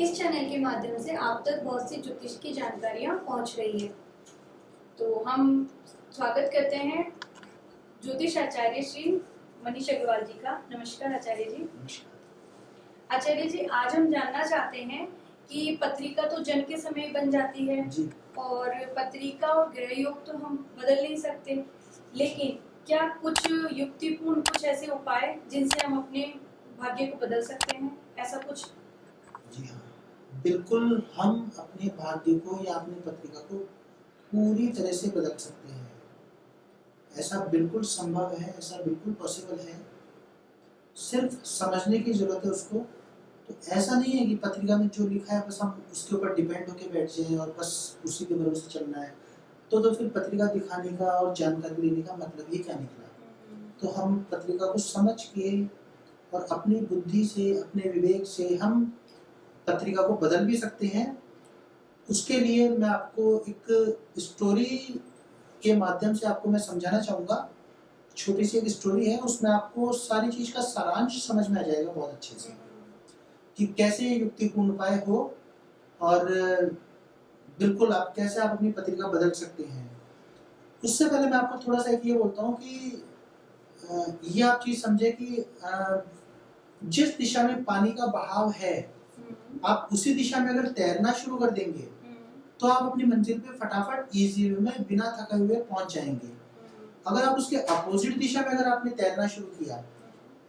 इस चैनल के माध्यम से आप तक बहुत सी ज्योतिष की जानकारियाँ पहुँच रही है। तो हम स्वागत करते हैं ज्योतिष आचार्य श्री मनीष अग्रवाल जी का। नमस्कार आचार्य जी। आचार्य जी, आज हम जानना चाहते हैं कि पत्रिका तो जन्म के समय बन जाती है जी। और पत्रिका और ग्रह योग तो हम बदल नहीं सकते, लेकिन क्या कुछ युक्तिपूर्ण कुछ ऐसे उपाय जिनसे हम अपने भाग्य को बदल सकते हैं, ऐसा कुछ? जी हाँ, बिल्कुल हम अपने भाग्य को या अपनी पत्रिका को पूरी तरह से बदल सकते हैं। ऐसा बिल्कुल संभव है, ऐसा बिल्कुल पॉसिबल है। सिर्फ समझने की जरूरत है उसको। तो ऐसा नहीं है कि पत्रिका में जो लिखा है बस हम उसके ऊपर डिपेंड होकर बैठ जाएं और बस उसी के भरोसे चलना है। तो फिर पत्रिका दिखाने का और जानकारी लेने का मतलब ही क्या निकला। तो हम पत्रिका को समझ के और अपनी बुद्धि से, अपने विवेक से हम पत्रिका को बदल भी सकते हैं। उसके लिए मैं आपको एक स्टोरी के माध्यम से आपको मैं समझाना चाहूँगा। छोटी सी एक स्टोरी है, उसमें आपको सारी चीज का सारांश समझ में आ जाएगा बहुत अच्छे से कि कैसे युक्तिपूर्ण उपाय हो और बिल्कुल कैसे आप अपनी पत्रिका बदल सकते हैं। उससे पहले मैं आपको थोड़ा सा एक ये बोलता हूँ कि ये आप चीज समझे कि जिस दिशा में पानी का बहाव है, आप उसी दिशा में अगर तैरना शुरू कर देंगे तो आप अपनी मंजिल पे फटाफट इजी वे में बिना थके हुए पहुंच जाएंगे। अगर आप उसके अपोजिट दिशा में अगर आपने तैरना शुरू किया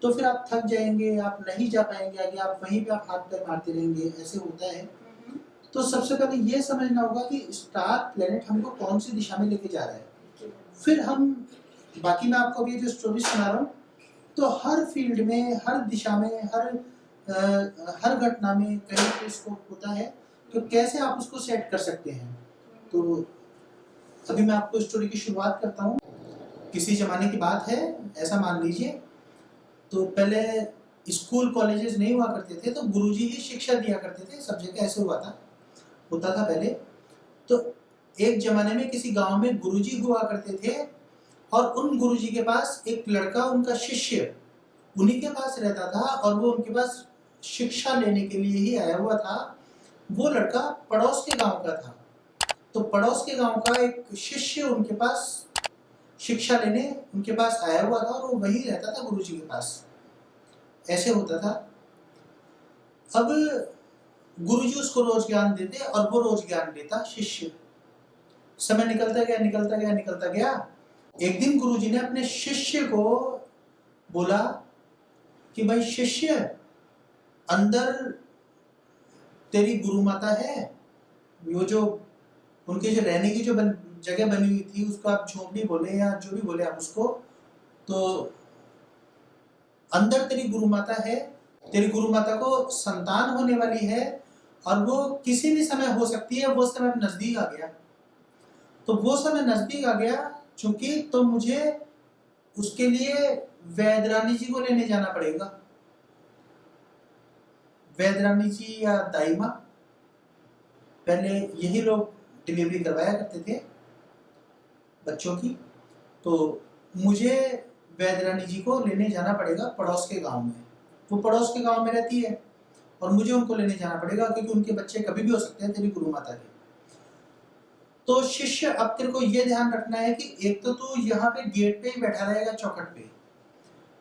तो फिर आप थक जाएंगे, आप नहीं जा पाएंगे आगे, आप वहीं पे आप हाथ पैर मारते रहेंगे। ऐसे होता है। तो सबसे पहले ये समझना होगा कि स्टार प्लेनेट हमको कौन सी दिशा में लेके जा रहा है। फिर हम बाकी मैं आपको अभी जो स्टोरी सुना रहा हूँ, तो हर फील्ड में, हर दिशा में, हर घटना में कहीं पे इसको होता है, तो कैसे आप उसको सेट कर सकते हैं। तो अभी मैं आपको स्टोरी की शुरुआत करता हूँ। किसी जमाने की बात है, ऐसा मान लीजिए। तो पहले स्कूल कॉलेजेस नहीं हुआ करते थे, तो गुरुजी ही शिक्षा दिया करते थे। सब जगह ऐसे होता था पहले। तो एक जमाने में किसी गांव में गुरुजी हुआ करते थे और उन गुरुजी के पास एक लड़का, उनका शिष्य उन्हीं के पास रहता था और वो उनके पास शिक्षा लेने के लिए ही आया हुआ था। वो लड़का पड़ोस के गांव का था। तो पड़ोस के गांव का एक शिष्य उनके पास शिक्षा लेने उनके पास आया हुआ था और वो वही रहता था गुरुजी के पास। ऐसे होता था। अब गुरुजी उसको रोज ज्ञान देते और वो रोज ज्ञान लेता शिष्य। समय निकलता गया। एक दिन गुरुजी ने अपने शिष्य को बोला कि भाई शिष्य, अंदर तेरी गुरु माता है, वो जो उनके जो रहने की जो जगह बनी हुई थी, उसको आप झोपड़ी बोले या जो भी बोले आप उसको, तो अंदर तेरी गुरु माता है। तेरी गुरु माता को संतान होने वाली है और वो किसी भी समय हो सकती है। वो समय नजदीक आ गया। तो वो समय नजदीक आ गया चूंकि, तो मुझे उसके लिए वैदरानी जी को लेने जाना पड़ेगा। वैदरानी जी या दाई माँ, पहले यही लोग डिलीवरी करवाया करते थे बच्चों की। तो मुझे वैदरानी जी को लेने जाना पड़ेगा पड़ोस के गांव में। वो पड़ोस के गांव में रहती है और मुझे उनको लेने जाना पड़ेगा क्योंकि उनके बच्चे कभी भी हो सकते हैं तेरी गुरु माता के। तो शिष्य, अब तेरे को ये ध्यान रखना है कि एक तो तू यहाँ पे गेट पे ही बैठा रहेगा, चौखट पे,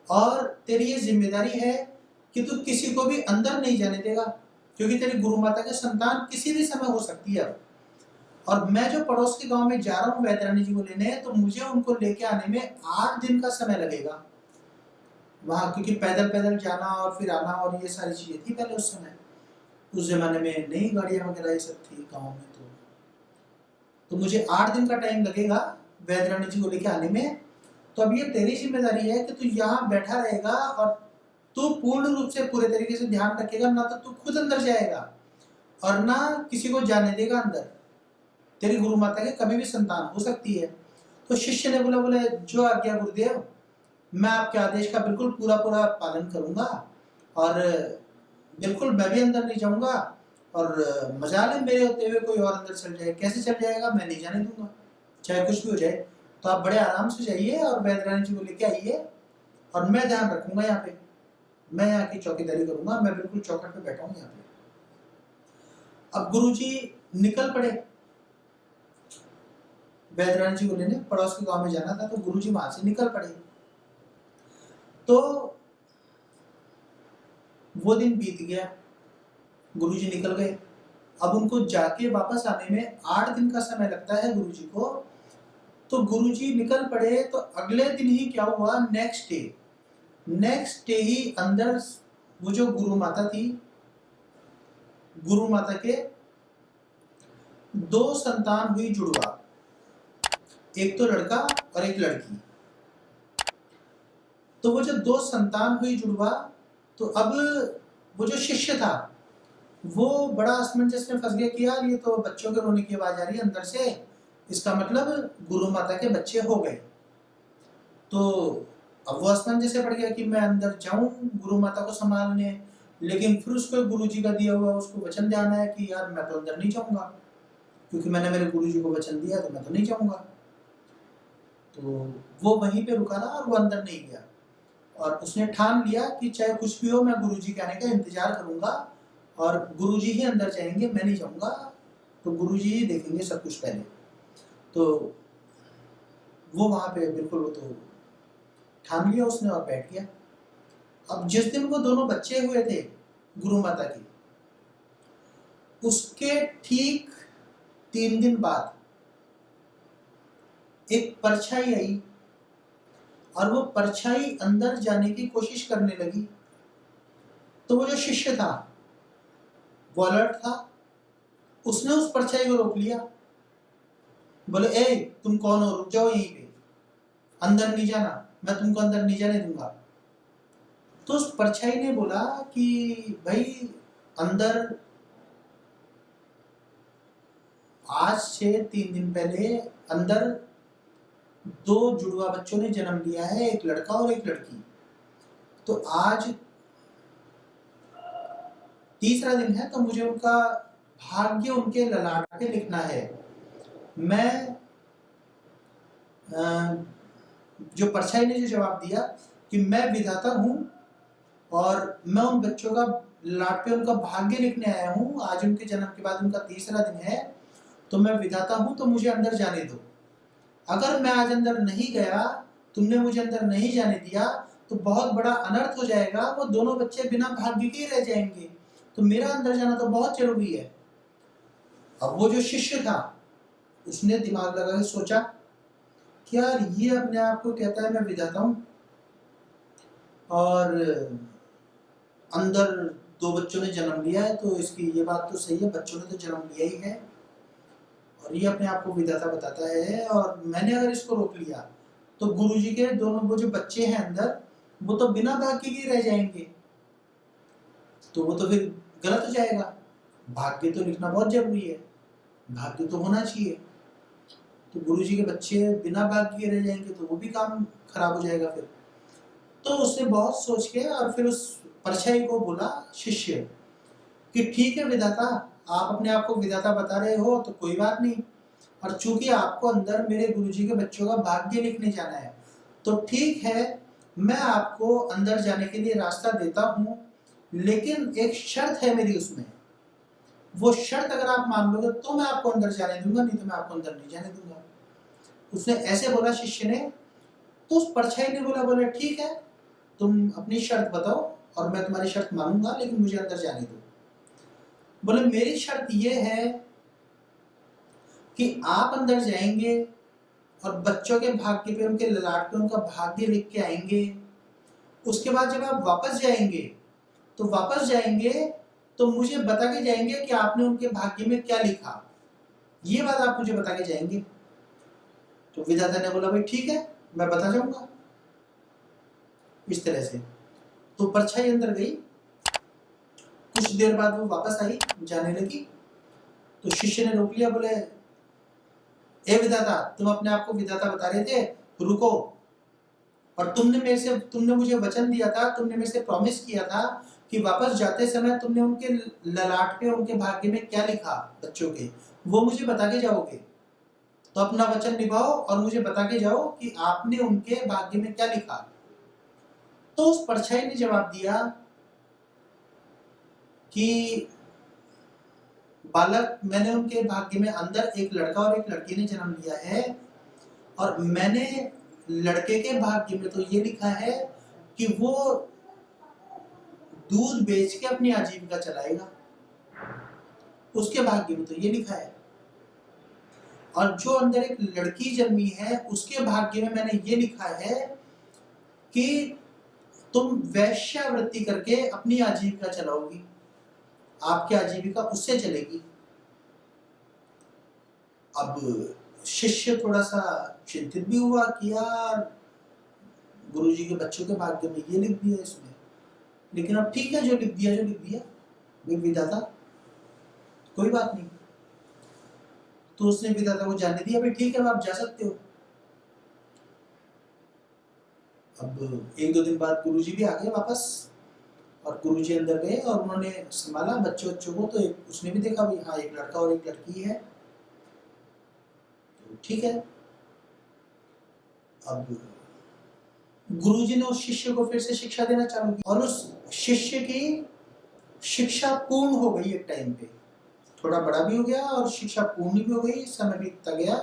और तेरी ये जिम्मेदारी है कि तू किसी को भी अंदर नहीं जाने देगा क्योंकि तेरी गुरु माता के संतान किसी भी समय हो सकती है। और मैं जो पड़ोस के गांव में जा रहा हूँ वैदरानी जी को लेने, तो मुझे उनको लेके आने में 8 दिन का समय लगेगा वहां, क्योंकि पैदल पैदल जाना और फिर आना और ये सारी चीजें थी पहले उस समय। उस जमाने में नई गाड़ियां वगैरह ये सब थी गाँव में। तो मुझे 8 दिन का टाइम लगेगा वैदरानी जी को लेके आने में। तो अब ये तेरी जिम्मेदारी है कि तू यहाँ बैठा रहेगा और तू पूर्ण रूप से पूरे तरीके से ध्यान रखेगा। ना तो तू खुद अंदर जाएगा और ना किसी को जाने देगा अंदर। तेरी गुरु माता के कभी भी संतान हो सकती है। तो शिष्य ने बोला जो आज्ञा गुरुदेव, मैं आपके आदेश का बिल्कुल पूरा पालन करूंगा और बिल्कुल मैं भी अंदर नहीं जाऊंगा। और मजाल है मेरे होते हुए कोई और अंदर चल जाए, कैसे चल जाएगा, मैं नहीं जाने दूंगा, चाहे कुछ भी हो जाए। तो आप बड़े आराम से जाइए और वैदरानी जी को लेके आइए और मैं ध्यान रखूंगा यहाँ पे। मैं यहाँ की चौकीदारी करूंगा, मैं बिल्कुल चौखट पे बैठा हूँ यहाँ पे। अब गुरुजी निकल पड़े, वैदरानी जी को लेने पड़ोस के गांव में जाना था, तो गुरुजी वहां से निकल पड़े। तो वो दिन बीत गया, गुरुजी निकल गए। अब उनको जाके वापस आने में 8 दिन का समय लगता है गुरुजी को। तो गुरुजी निकल पड़े, तो अगले दिन ही क्या हुआ, नेक्स्ट डे ही अंदर वो जो गुरु माता थी, गुरु माता के 2 संतान हुई जुड़वा, एक तो लड़का और एक लड़की। तो वो जो 2 संतान हुई जुड़वा, तो अब वो जो शिष्य था वो बड़ा असमंजस में फंस गया कि यार ये तो बच्चों के रोने की आवाज आ रही है अंदर से, इसका मतलब गुरु माता के बच्चे हो गए। तो अब वो असमंजस से पड़ गया कि मैं अंदर जाऊं गुरु माता को संभालने, लेकिन फिर उसको गुरु जी का दिया हुआ उसको वचन ध्यान आया कि यार मैं तो अंदर नहीं जाऊंगा, क्योंकि मैंने मेरे गुरु जी को वचन दिया, तो मैं तो नहीं जाऊंगा। तो वो वहीं पे रुका रहा और वो अंदर नहीं गया, और उसने ठान लिया कि चाहे कुछ भी हो मैं गुरु जी के आने का इंतजार करूंगा, और गुरु जी ही अंदर जाएंगे, मैं नहीं जाऊंगा, तो गुरु जी ही देखेंगे सब कुछ पहले। तो वो वहां पे बिल्कुल वो तो ठान लिया उसने और बैठ गया। अब जिस दिन वो दोनों बच्चे हुए थे गुरु माता की, उसके ठीक 3 दिन बाद एक परछाई आई, और वो परछाई अंदर जाने की कोशिश करने लगी। तो वो जो शिष्य था वो अलर्ट था, उसने उस परछाई को रोक लिया, बोले ए तुम कौन हो, रुक जाओ यहीं पे, अंदर नहीं जाना, मैं तुमको अंदर नहीं जाने दूंगा। तो उस परछाई ने बोला कि भाई अंदर आज से 3 दिन पहले अंदर 2 जुड़वा बच्चों ने जन्म लिया है, एक लड़का और एक लड़की। तो आज तीसरा दिन है, तो मुझे उनका भाग्य उनके ललाट पे लिखना है। मैं जो परछाई ने जो जवाब दिया कि मैं विधाता हूं और मैं उन बच्चों का ललाट पे उनका भाग्य लिखने आया हूं, आज उनके जन्म के बाद उनका तीसरा दिन है, तो मैं विधाता हूं, तो मुझे अंदर जाने दो। अगर मैं आज अंदर नहीं गया, तुमने मुझे अंदर नहीं जाने दिया, तो बहुत बड़ा अनर्थ हो जाएगा, वो दोनों बच्चे बिना भाग्य के रह जाएंगे, तो मेरा अंदर जाना तो बहुत जरूरी है। अब वो जो शिष्य था उसने दिमाग लगा के सोचा कि यार ये अपने आप को कहता है मैं विधाता हूं, और अंदर 2 बच्चों ने जन्म लिया है, तो इसकी ये बात तो सही है, बच्चों ने तो जन्म लिया ही है, और ये अपने आप को विधाता बताता है, और मैंने अगर इसको रोक लिया तो गुरुजी के दोनों वो जो बच्चे हैं अंदर, वो तो बिना भाग्य के रह जाएंगे, तो वो तो फिर गलत हो जाएगा। भाग्य तो लिखना बहुत जरूरी है, भाग्य तो होना चाहिए, तो गुरुजी के बच्चे बिना भाग्य के रह जाएंगे तो वो भी काम खराब हो जाएगा फिर। तो उसने बहुत सोच के और फिर उस परछाई को बोला शिष्य कि ठीक है विधाता, आप अपने आप को विधाता बता रहे हो तो कोई बात नहीं, और चूंकि आपको अंदर मेरे गुरुजी के बच्चों का भाग्य लिखने जाना है, तो ठीक है मैं आपको अंदर जाने के लिए रास्ता देता हूं, लेकिन एक शर्त है मेरी उसमें, वो शर्त अगर आप मान लोगे तो मैं आपको अंदर जाने दूंगा, नहीं तो मैं आपको अंदर नहीं जाने दूंगा। उसने ऐसे बोला शिष्य ने। तो उस परछाई ने बोला ठीक है तुम अपनी शर्त बताओ और मैं तुम्हारी शर्त मानूंगा, लेकिन मुझे अंदर जाने दो। बोले मेरी शर्त ये है कि आप अंदर जाएंगे और बच्चों के भाग्य पे, उनके ललाट पे उनका भाग्य लिख के आएंगे, उसके बाद जब आप वापस जाएंगे तो मुझे बता के जाएंगे कि आपने उनके भाग्य में क्या लिखा, ये बात आप मुझे बता के जाएंगे। तो विधाता ने बोला भाई ठीक है मैं बता जाऊंगा, इस तरह से। तो परछाई अंदर गई, कुछ देर बाद वो वापस आई, जाने लगी, तो शिष्य ने रोक लिया, बोले ए विधाता, तुम अपने आप को विधाता बता रहे थे, रुको, और तुमने मुझे वचन दिया था, तुमने मेरे से प्रॉमिस किया था कि वापस जाते समय तुमने उनके ललाट पे उनके भाग्य में क्या लिखा बच्चों के, वो मुझे बता के जाओगे, तो अपना वचन निभाओ और मुझे बता के जाओ कि आपने उनके भाग्य में क्या लिखा। तो उस परछाई ने जवाब दिया कि बालक, मैंने उनके भाग्य में अंदर एक लड़का और एक लड़की ने जन्म लिया है, और मैंने लड़के के भाग्य में तो ये लिखा है कि वो दूध बेच के अपनी आजीविका चलाएगा, उसके भाग्य में तो ये लिखा है। और जो अंदर एक लड़की जन्मी है उसके भाग्य में मैंने ये लिखा है कि तुम वैश्यावृत्ति करके अपनी आजीविका चलाओगी, आपकी आजीविका उससे चलेगी। अब शिष्य थोड़ा सा चिंतित भी हुआ कि यार गुरुजी के बच्चों के भाग्य में ये लिख दिया इसमें, लेकिन अब ठीक है, जो लिख दिया विधाता, कोई बात नहीं। तो उसने विधाता को जाने दिया, भाई ठीक है, आप जा सकते हो। अब एक दो दिन बाद गुरुजी भी आ गए वापस, और गुरुजी अंदर गए और उन्होंने संभाला बच्चों को, तो उसने भी देखा भाई हाँ एक लड़का और एक लड़की है, तो ठीक है। अब गुरुजी ने उस शिष्य को फिर से शिक्षा देना चालू की, और उस शिष्य की शिक्षा पूर्ण हो गई एक टाइम पे, थोड़ा बड़ा भी हो गया और शिक्षा पूर्ण भी हो गई, समय बीतता गया।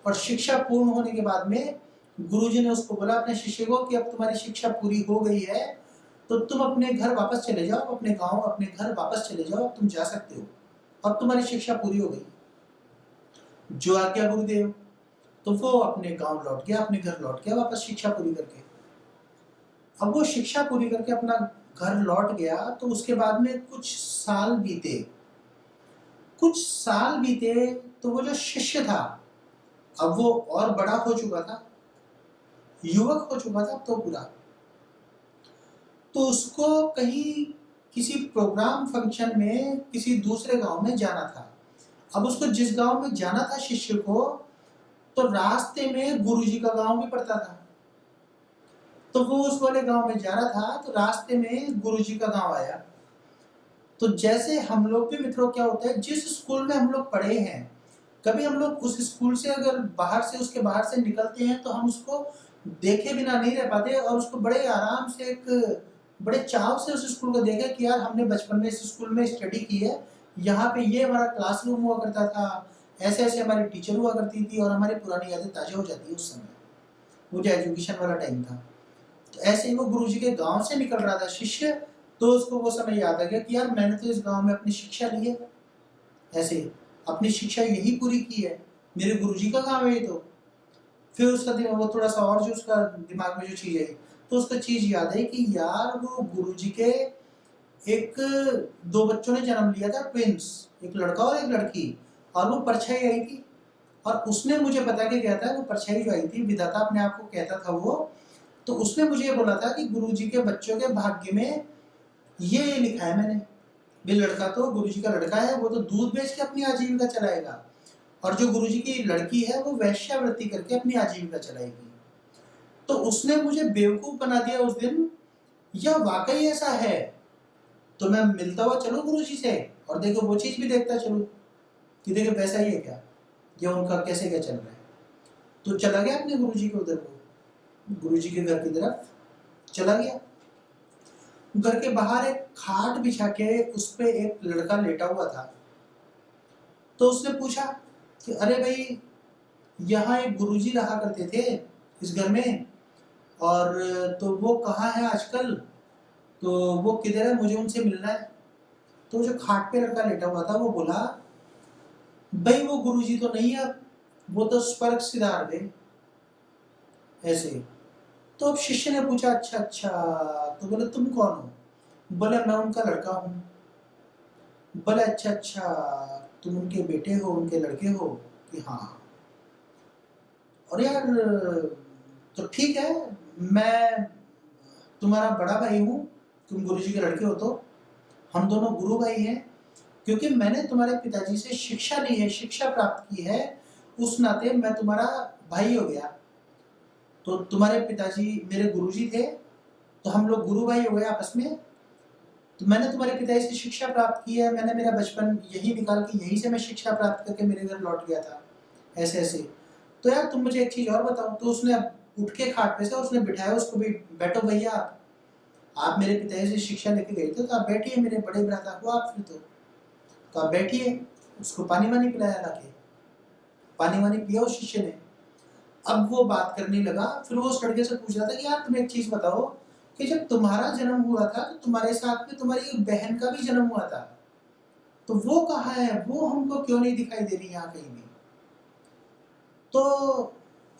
और शिक्षा पूर्ण होने के बाद में गुरुजी ने उसको बोला अपने शिष्य को कि अब तुम्हारी शिक्षा पूरी हो गई है, तो तुम अपने घर वापस चले जाओ, अपने गांव अपने घर वापस चले जाओ, तुम जा सकते हो, अब तुम्हारी शिक्षा पूरी हो गई, जो आज्ञा गुरुदेव। तो वो अपने गांव लौट गया, अपने घर लौट गया वापस शिक्षा पूरी करके। अब वो शिक्षा पूरी करके अपना घर लौट गया, तो उसके बाद में कुछ साल बीते, तो वो जो शिष्य था अब वो और बड़ा हो चुका था, युवक हो चुका था तो पूरा। तो उसको कहीं किसी प्रोग्राम फंक्शन में किसी दूसरे गांव में जाना था। अब उसको जिस गांव में जाना था शिष्य को, तो रास्ते में गुरुजी का गांव भी पड़ता था, तो वो उस वाले गांव में जा रहा था, तो रास्ते में गुरुजी का गांव आया। तो जैसे हम लोग भी मित्रों, क्या होता है जिस स्कूल में हम लोग पढ़े हैं, कभी हम लोग उस स्कूल से अगर उसके बाहर से निकलते हैं तो हम उसको देखे बिना नहीं रह पाते, और उसको बड़े आराम से एक बड़े चाव से उस स्कूल को देखे कि यार हमने बचपन में इस स्कूल में स्टडी की है, यहाँ पे ये हमारा क्लासरूम हुआ करता था, ऐसे ऐसे हमारी टीचर हुआ करती थी, और हमारी पुरानी यादें ताजा हो जाती है उस समय, वो जो एजुकेशन वाला टाइम था। तो ऐसे ही वो गुरुजी के गांव से निकल रहा था शिष्य, तो उसको वो समय याद आ गया कि यार मैंने तो इस गांव में अपनी शिक्षा ली है, ऐसे अपनी शिक्षा यही पूरी की है, मेरे गुरुजी का गांव है ये तो। फिर उसका दिमाग, वो थोड़ा सा और जो उसका दिमाग में जो चीज आई, तो उसको चीज याद है कि यार वो गुरुजी के एक दो बच्चों ने जन्म लिया था, ट्विंस, एक लड़का और एक लड़की, और वो परछाई आई थी, और उसने मुझे बता के गया था, वो परछाई जो आई थी, विधाता अपने आप को कहता था वो, तो उसने मुझे ये बोला था कि गुरुजी के बच्चों के भाग्य में ये लिखा है मैंने, भी लड़का तो गुरुजी का लड़का है, वो तो दूध बेच के अपनी आजीविका चलाएगा, और जो गुरुजी की लड़की है वो वैश्यावृत्ति करके अपनी आजीविका चलाएगी। तो उसने मुझे बेवकूफ बना दिया उस दिन, यह वाकई ऐसा है, तो मैं मिलता हुआ चलूं गुरुजी से, और देखो वो चीज भी देखता चलूं कि देखो वैसा ही है क्या, या उनका कैसे क्या चल रहा है। तो चला गया अपने गुरुजी के उधर को, गुरुजी के घर की तरफ चला गया। घर के बाहर एक खाट बिछा के उस पे एक लड़का लेटा हुआ था। तो उसने पूछा कि अरे भाई, यहाँ एक गुरुजी रहा करते थे इस घर में, और तो वो कहाँ है आजकल, तो वो किधर है, मुझे उनसे मिलना है। तो जो खाट पे लड़का लेटा हुआ था वो बोला, भाई वो गुरुजी तो नहीं है, वो तो स्वर्ग सिधार गए, ऐसे। तो अब शिष्य ने पूछा अच्छा अच्छा, तो बोले तुम कौन हो? बोले मैं उनका लड़का हूँ। बोले अच्छा अच्छा, तुम उनके बेटे हो, उनके लड़के हो? कि हाँ। और यार तो ठीक है, मैं तुम्हारा बड़ा भाई हूँ, तुम गुरुजी के लड़के हो, तो हम दोनों गुरु भाई हैं, क्योंकि मैंने तुम्हारे पिताजी से शिक्षा ली है, शिक्षा प्राप्त की है, उस नाते मैं तुम्हारा भाई हो गया। तो तुम्हारे पिताजी मेरे गुरुजी थे, तो हम लोग गुरु भाई हो गए आपस में। तो मैंने तुम्हारे पिताजी से शिक्षा प्राप्त की है, मैंने मेरा बचपन यही निकाल के यहीं से मैं शिक्षा प्राप्त करके मेरे घर लौट गया था, ऐसे ऐसे। तो यार तुम मुझे एक चीज और बताओ। तो उसने उठ के खाट पे से उसने बिठाया उसको, भी बैठो भैया, आप मेरे पिताजी से शिक्षा लेके गए थे, तो आप बैठिए, मेरे बड़े भ्राता को आप फिर। तो कहा बैठिए, उसको पानी वानी पिलाया लाके, पानी वानी पिया उस शिष्य ने। अब वो बात करने लगा, फिर वो उस लड़के से पूछ रहा था कि यार तुम एक चीज बताओ कि जब तुम्हारा जन्म हुआ था तो तुम्हारे साथ में तुम्हारी एक बहन का भी जन्म हुआ था, तो वो कहाँ है, वो हमको क्यों नहीं दिखाई दे रही यहाँ कहीं भी। तो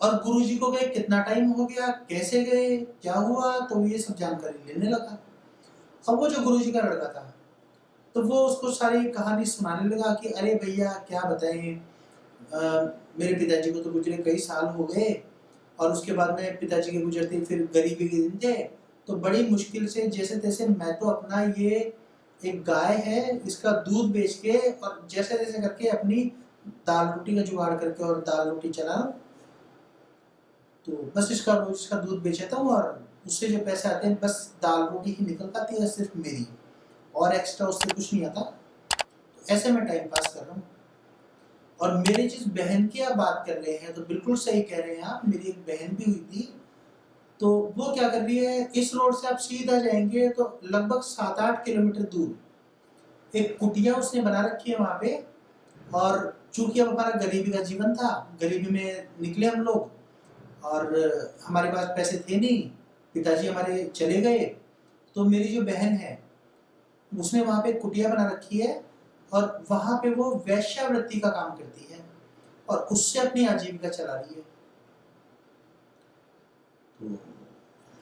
और गुरुजी को गए कितना टाइम हो गया, कैसे गए, क्या हुआ, तो ये सब जानकारी लेने लगा। अब वो जो गुरुजी का लड़का था तो वो उसको सारी कहानी सुनाने लगा कि अरे भैया क्या बताएं, मेरे पिताजी को तो गुजरे कई साल हो गए, और उसके बाद में पिताजी के गुजरते फिर गरीबी के दिन थे, तो बड़ी मुश्किल से जैसे तैसे मैं तो अपना ये एक गाय है इसका दूध बेच के और जैसे तैसे करके अपनी दाल रोटी का जुगाड़ करके और दाल रोटी चला, तो बस इसका रोज इसका दूध बेचता हूँ और उससे जो पैसे आते हैं बस दाल रोटी ही निकल पाती है सिर्फ मेरी, और एक्स्ट्रा उससे कुछ नहीं आता। तो ऐसे में टाइम पास कर रहा हूँ। और मेरी जिस बहन की आप बात कर रहे हैं तो बिल्कुल सही कह रहे हैं आप, मेरी एक बहन भी हुई थी, तो वो क्या कर रही है, इस रोड से आप सीधा जाएंगे तो लगभग 7-8 किलोमीटर दूर एक कुटिया उसने बना रखी है वहां पे। और चूंकि अब हमारा गरीबी का जीवन था, गरीबी में निकले हम लोग, और हमारे पास पैसे थे नहीं, पिताजी हमारे चले गए, तो मेरी जो बहन है उसने वहां पे कुटिया बना रखी है और वहां पे वो वैश्यावृत्ति का काम करती है और उससे अपनी आजीविका चला रही है। तो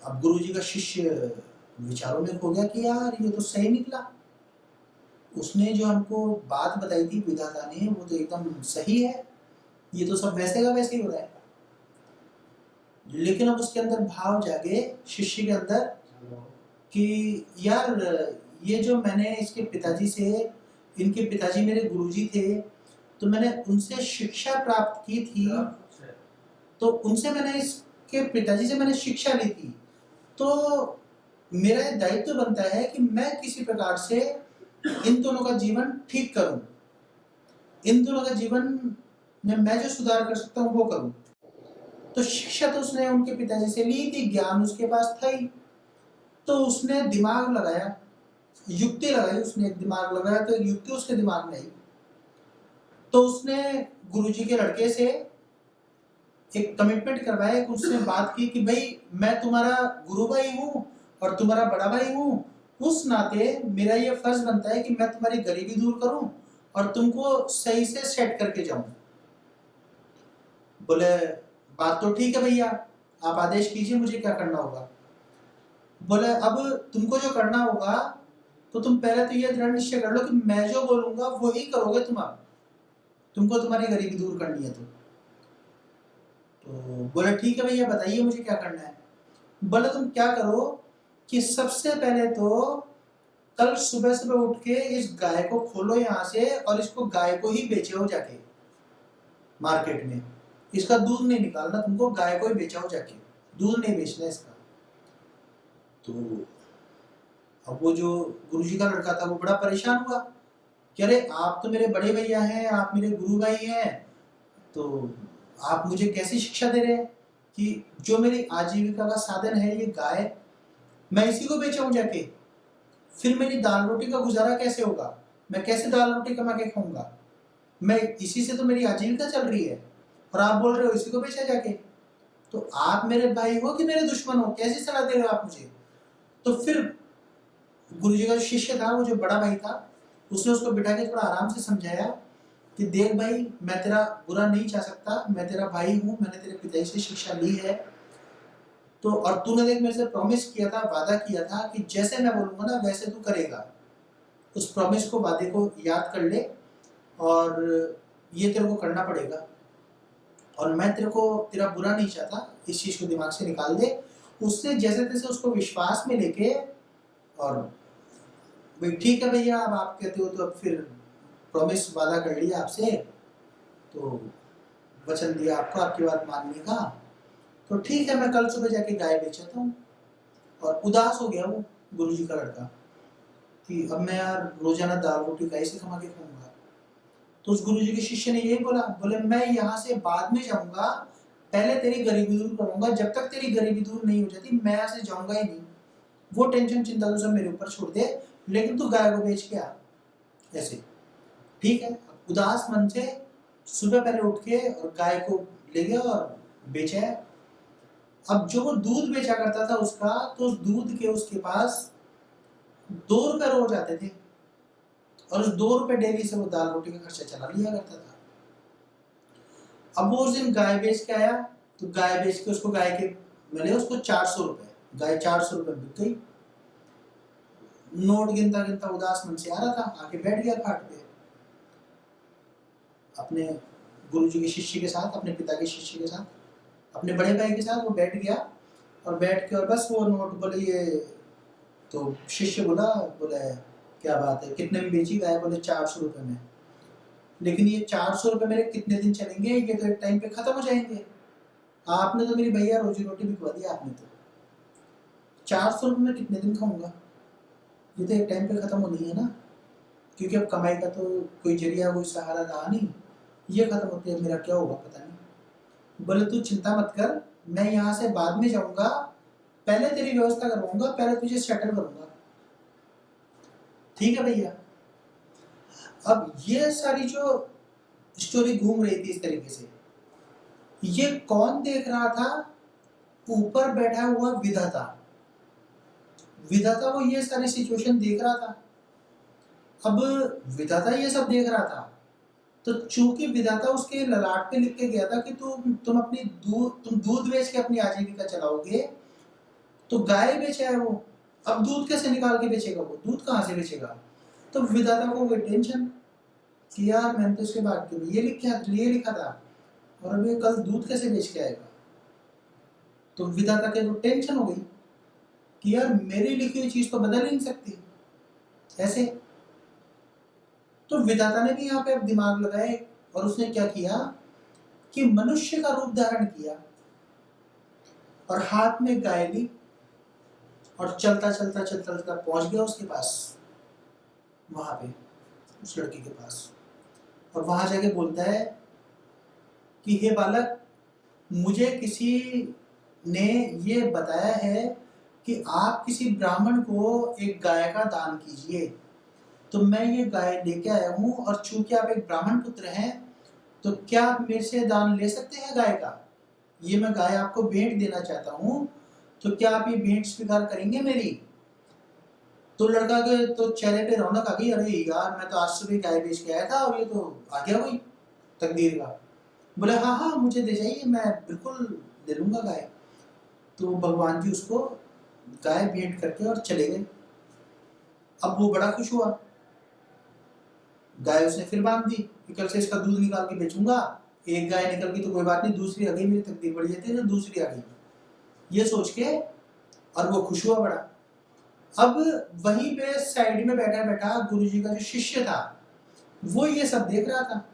अब गुरुजी का शिष्य विचारों में खो गया कि यार ये तो सही निकला, उसने जो हमको बात बताई थी विधाता ने वो तो एकदम सही है, ये तो सब वैसे का वैसे ही हो रहा है। लेकिन अब उसके अंदर भाव जागे शिष्य के अंदर कि यार ये जो मैंने इसके पिताजी से, इनके पिताजी मेरे गुरुजी थे, तो मैंने उनसे शिक्षा प्राप्त की थी, तो उनसे मैंने इसके पिताजी से मैंने शिक्षा ली थी, तो मेरा दायित्व बनता है कि मैं किसी प्रकार से इन दोनों का जीवन ठीक करूं, इन दोनों का जीवन में मैं जो सुधार कर सकता हूं वो करूं। तो शिक्षा तो उसने उनके पिताजी से ली थी, ज्ञान उसके पास था ही, तो उसने दिमाग लगाया, युक्ति लगाई, उसने एक दिमाग लगाया तो एक युक्ति उसके दिमाग में आई। तो उसने गुरुजी के लड़के से एक कमिटमेंट करवाया, एक उसने बात की कि भाई मैं तुम्हारा गुरु भाई हूँ और तुम्हारा बड़ा भाई हूँ, उस नाते मेरा ये फर्ज बनता है कि मैं तुम्हारी गरीबी दूर करूं और तुमको सही से सेट करके जाऊं। बोले बात तो ठीक है भैया, आप आदेश कीजिए मुझे क्या करना होगा। बोले अब तुमको जो करना होगा तो तुम पहले तो ये दृढ़ निश्चय कर लो कि मैं जो बोलूंगा वो ही करोगे तुम, अब तुमको तुम्हारी गरीबी दूर करनी है तो बोले ठीक है भैया बताइए मुझे क्या करना है। बोले तुम क्या करो कि सबसे पहले तो कल सुबह सुबह उठ के इस गाय को खोलो यहाँ से और इसको गाय को ही बेचो जाके मार्केट में, इसका दूध नहीं निकालना तुमको, गाय को ही बेचो जाके, दूध नहीं बेचना इसका। तो अब वो जो गुरुजी का लड़का था वो बड़ा परेशान हुआ कि अरे आप तो मेरे बड़े भैया हैं, आप मेरे गुरु भाई हैं, तो आप मुझे कैसी शिक्षा दे रहे हैं कि जो मेरी आजीविका का साधन है ये गाय, मैं इसी को बेचूं जाके, फिर मेरी दाल रोटी का गुजारा कैसे होगा, मैं कैसे दाल रोटी कमा के खाऊंगा, मैं इसी से तो मेरी आजीविका चल रही है और आप बोल रहे हो इसी को बेचा जाके, तो आप मेरे भाई हो कि मेरे दुश्मन हो, कैसी सलाह दे रहे हो आप मुझे। तो फिर गुरुजी का जो शिष्य था, वो जो बड़ा भाई था, उसने उसको बिठा के थोड़ा आराम से समझाया कि देख भाई मैं तेरा बुरा नहीं चाह सकता, मैं तेरा भाई हूँ, मैंने तेरे पिताजी से शिक्षा ली है, तो और तूने देख मेरे से प्रॉमिस किया था, वादा किया था कि जैसे मैं बोलूंगा ना वैसे तू करेगा, उस प्रॉमिस को, वादे को याद कर ले और ये तेरे को करना पड़ेगा, और मैं तेरे को तेरा बुरा नहीं चाहता, इस चीज को दिमाग से निकाल दे। उसने जैसे तैसे उसको विश्वास में लेके, और भाई ठीक है भैया अब आप कहते हो तो अब फिर प्रॉमिस वादा कर लिया आपसे, तो वचन दिया आपको आपकी बात मानने का, तो ठीक है मैं कल सुबह जाके गाय बेचता हूँ। और उदास हो गया वो गुरुजी का लड़का कि अब मैं यार रोजाना दाल रोटी गाय से कमा के खाऊंगा। तो उस गुरुजी के शिष्य ने यही बोला, बोले मैं यहाँ से बाद में जाऊंगा, पहले तेरी गरीबी दूर करूंगा, जब तक तेरी गरीबी दूर नहीं हो जाती मैं यहाँ से जाऊंगा ही नहीं, वो टेंशन चिंता तो सब मेरे ऊपर छोड़ दे, लेकिन तू गाय को बेच के आ। ऐसे ठीक है, उदास मन से सुबह पहले उठ के और गाय को ले गया और बेचा है। अब जो वो दूध बेचा करता था उसका, तो उस दूध के उसके पास 2 रुपए रोज आते थे और उस 2 रुपए डेली से वो दाल रोटी का खर्चा चला लिया करता था। अब वो उस दिन गाय बेच के आया, तो गाय बेच के उसको गाय के मिले उसको 400 रुपए, गाय 400 रुपए बिक गई। नोट गिनता गिनता उदास मन से आ रहा था, आके बैठ गया खाट पे अपने गुरुजी के शिष्य के साथ, अपने पिता के शिष्य के साथ, अपने बड़े भाई के साथ वो बैठ गया और बैठ के और बस वो नोट बोले ये, तो शिष्य बोला क्या बात है, कितने में बेची गाय? बोले 400 रुपए में। लेकिन ये 400 रुपए मेरे कितने दिन चलेंगे, ये तो एक टाइम पे खत्म हो जाएंगे। आपने तो मेरी भैया रोजी रोटी बिकवा दी आपने तो, 400 रुपए में कितने दिन खाऊंगा, ये तो एक टाइम पे खत्म होनी है ना, क्योंकि अब कमाई का तो कोई जरिया कोई सहारा रहा नहीं, ये खत्म होते है, मेरा क्या होगा पता नहीं। बोले तू चिंता मत कर, मैं यहाँ से बाद में जाऊंगा, पहले तेरी व्यवस्था करवाऊंगा, पहले तुझे सेटल करूंगा। ठीक है भैया। अब ये सारी जो स्टोरी घूम रही थी इस तरीके से, ये कौन देख रहा था? ऊपर बैठा हुआ विधाता। विधाता वो ये सारी सिचुएशन देख रहा था। अब विधाता ये सब देख रहा था, तो चूंकि विधाता उसके ललाट पे लिख के गया था कि तुम दूध बेच के अपनी आजीविका चलाओगे, तो गाय बेचा है वो, अब दूध कैसे निकाल के बेचेगा? वो दूध कहाँ से बेचेगा? तो विधाता को कोई टेंशन कि यार मैंने तो इसके बाद ये लिखा था और अब ये कल दूध कैसे बेच के आएगा? तो विधाता के को टेंशन हो गई कि यार मेरी लिखी हुई चीज तो बदल ही नहीं सकती ऐसे। तो विधाता ने भी यहाँ पे अब दिमाग लगाए और उसने क्या किया कि मनुष्य का रूप धारण किया और हाथ में गाय ली और चलता चलता चलता चलता पहुंच गया उसके पास, वहां पे उस लड़के के पास, और वहां जाके बोलता है कि हे बालक, मुझे किसी ने ये बताया है कि आप किसी ब्राह्मण को एक गाय का दान कीजिए, तो मैं ये गाय लेके आया हूँ, और चूंकि आप एक ब्राह्मण पुत्र हैं, तो क्या आप मेरे से दान ले सकते हैं गाय का? ये मैं गाय आपको भेंट देना चाहता हूँ, तो क्या आप ये भेंट स्वीकार करेंगे मेरी? तो लड़का के तो चेहरे पे रौनक आ गई, अरे यार मैं तो आज सुबह गाय बेच के आया था और ये तो आ गया वही तकदीर का। बोले हाँ हाँ मुझे दे जाइए, मैं बिल्कुल ले लूंगा गाय। तो भगवान जी उसको गाय भेंट करके और चले गए। अब वो बड़ा खुश हुआ, गाय उसने फिर बांध दी कि कल से इसका दूध निकाल के बेचूंगा। एक गाय निकल गई तो कोई बात नहीं, दूसरी आ गई, मेरी तकदीर बढ़ जाती है तो दूसरी आ गई, ये सोच के और वो खुश हुआ बड़ा। अब वहीं पे साइड में बैठा बैठा गुरुजी का जो शिष्य था वो ये सब देख रहा था।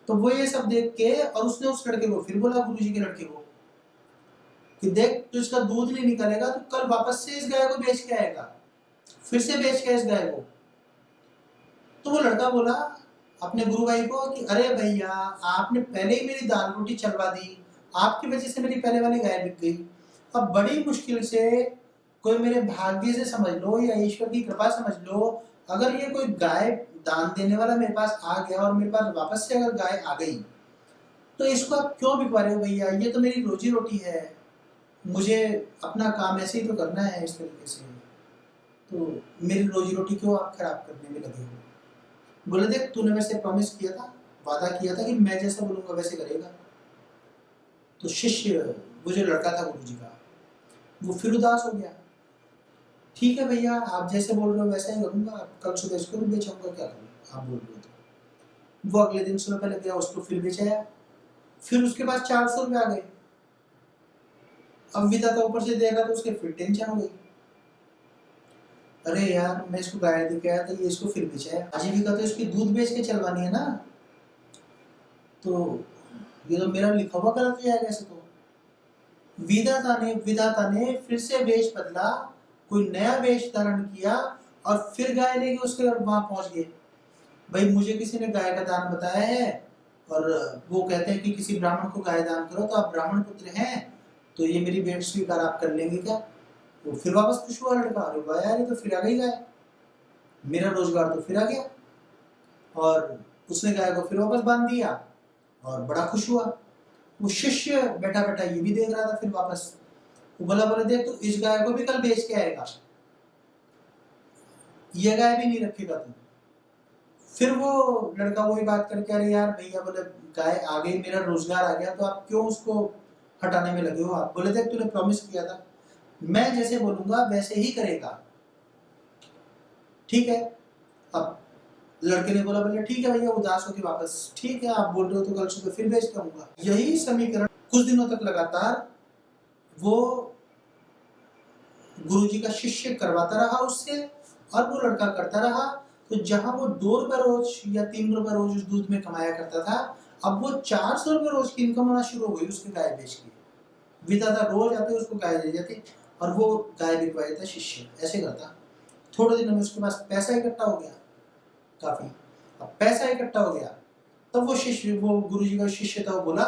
तो वो ये सब देख के और उसने उस लड़के को फिर बोला, गुरुजी के लड़के को, कि देख तो इसका दूध नहीं निकलेगा तो कल वापस से इस गाय को बेच के आएगा, फिर से बेच के इस गाय को। तो वो लड़का बोला अपने गुरु भाई को कि अरे भैया, आपने पहले ही मेरी दाल रोटी चलवा दी, आपकी वजह से मेरी पहले वाली गाय बिक गई। अब बड़ी मुश्किल से, कोई मेरे भाग्य से समझ लो या ईश्वर की कृपा समझ लो, अगर ये कोई गाय दान देने वाला मेरे पास आ गया और मेरे पास वापस से अगर गाय आ गई, तो इसको आप क्यों बिकवा रहे हो भैया? ये तो मेरी रोजी रोटी है, मुझे अपना काम ऐसे ही तो करना है इस तरीके से, तो मेरी रोजी रोटी क्यों आप खराब करने में लगे हो? बोले देख, तूने मेरे से प्रॉमिस किया था, वादा किया था कि मैं जैसा बोलूंगा वैसे करेगा। तो शिष्य, वो जो लड़का था गुरु जी का, वो फिर उदास हो गया। ठीक है भैया, आप जैसे बोल रहे हो वैसा ही करूंगा, कल सुबह इसको भी बेचाऊंगा, क्या करूँ आप बोल रहे हो तो। वो अगले दिन सुबह पहले गया, उसको फिर बेचाया, फिर उसके पास 400 रुपये आ गए। अब विधाता ऊपर से देखा तो उसके फिर टेंशन हो गई, अरे यार मैं इसको गाय दे के आया था, ये इसको फिर बेचा है, आजीविका तो इसकी दूध बेच के चलवानी है ना, तो ये तो मेरा लिखा हुआ गलत हो जाएगा ऐसे तो। विधाता ने फिर से वेश बदला, कोई नया वेश धारण किया और फिर गाय लेके उसके वहां पहुंच गए। भाई मुझे किसी ने गाय का दान बताया है और वो कहते हैं कि किसी ब्राह्मण को गाय दान करो, तो आप ब्राह्मण पुत्र हैं, तो ये मेरी भेंट स्वीकार आप कर लेंगे क्या? वो फिर वापस खुश हुआ लड़का, अरे वाह यार ये तो फिर आ गई गाय, मेरा रोजगार तो फिर आ गया। और उसने गाय को फिर वापस बांध दिया और बड़ा खुश हुआ। वो शिष्य बैठा बैठा ये भी देख रहा था। फिर वापस वो बोला, बोले देख, तू इस गाय को भी कल बेच के आएगा, ये गाय भी नहीं रखेगा तू। फिर वो लड़का वही बात करके, अरे यार भैया, बोले गाय आ गई, मेरा रोजगार आ गया, तो आप क्यों उसको हटाने में लगे हो आप? बोले देख, तूने प्रॉमिस किया था, मैं जैसे बोलूंगा वैसे ही करेगा, ठीक है। अब लड़के ने बोला, बोले ठीक है भैया, उदास होके वापस, ठीक है आप बोल रहे हो तो कल सुबह फिर बेच के आऊंगा। यही समीकरण कुछ दिनों तक लगातार वो गुरुजी का शिष्य करवाता रहा उससे, और वो लड़का करता रहा। तो जहां वो 2 रुपए रोज या 3 रुपए रोज उस दूध में कमाया करता था, अब वो 400 रुपए रोज की इनकम होना शुरू हो गई उसकी गाय बेच के। विधाता रोज आते उसको गाय दे जाते और वो गाय बिकवा देता शिष्य, ऐसे करता। थोड़े दिनों में उसके पास पैसा इकट्ठा हो गया काफी। अब पैसा इकट्ठा हो गया, तब वो शिष्य, वो गुरुजी का शिष्य था, वो बोला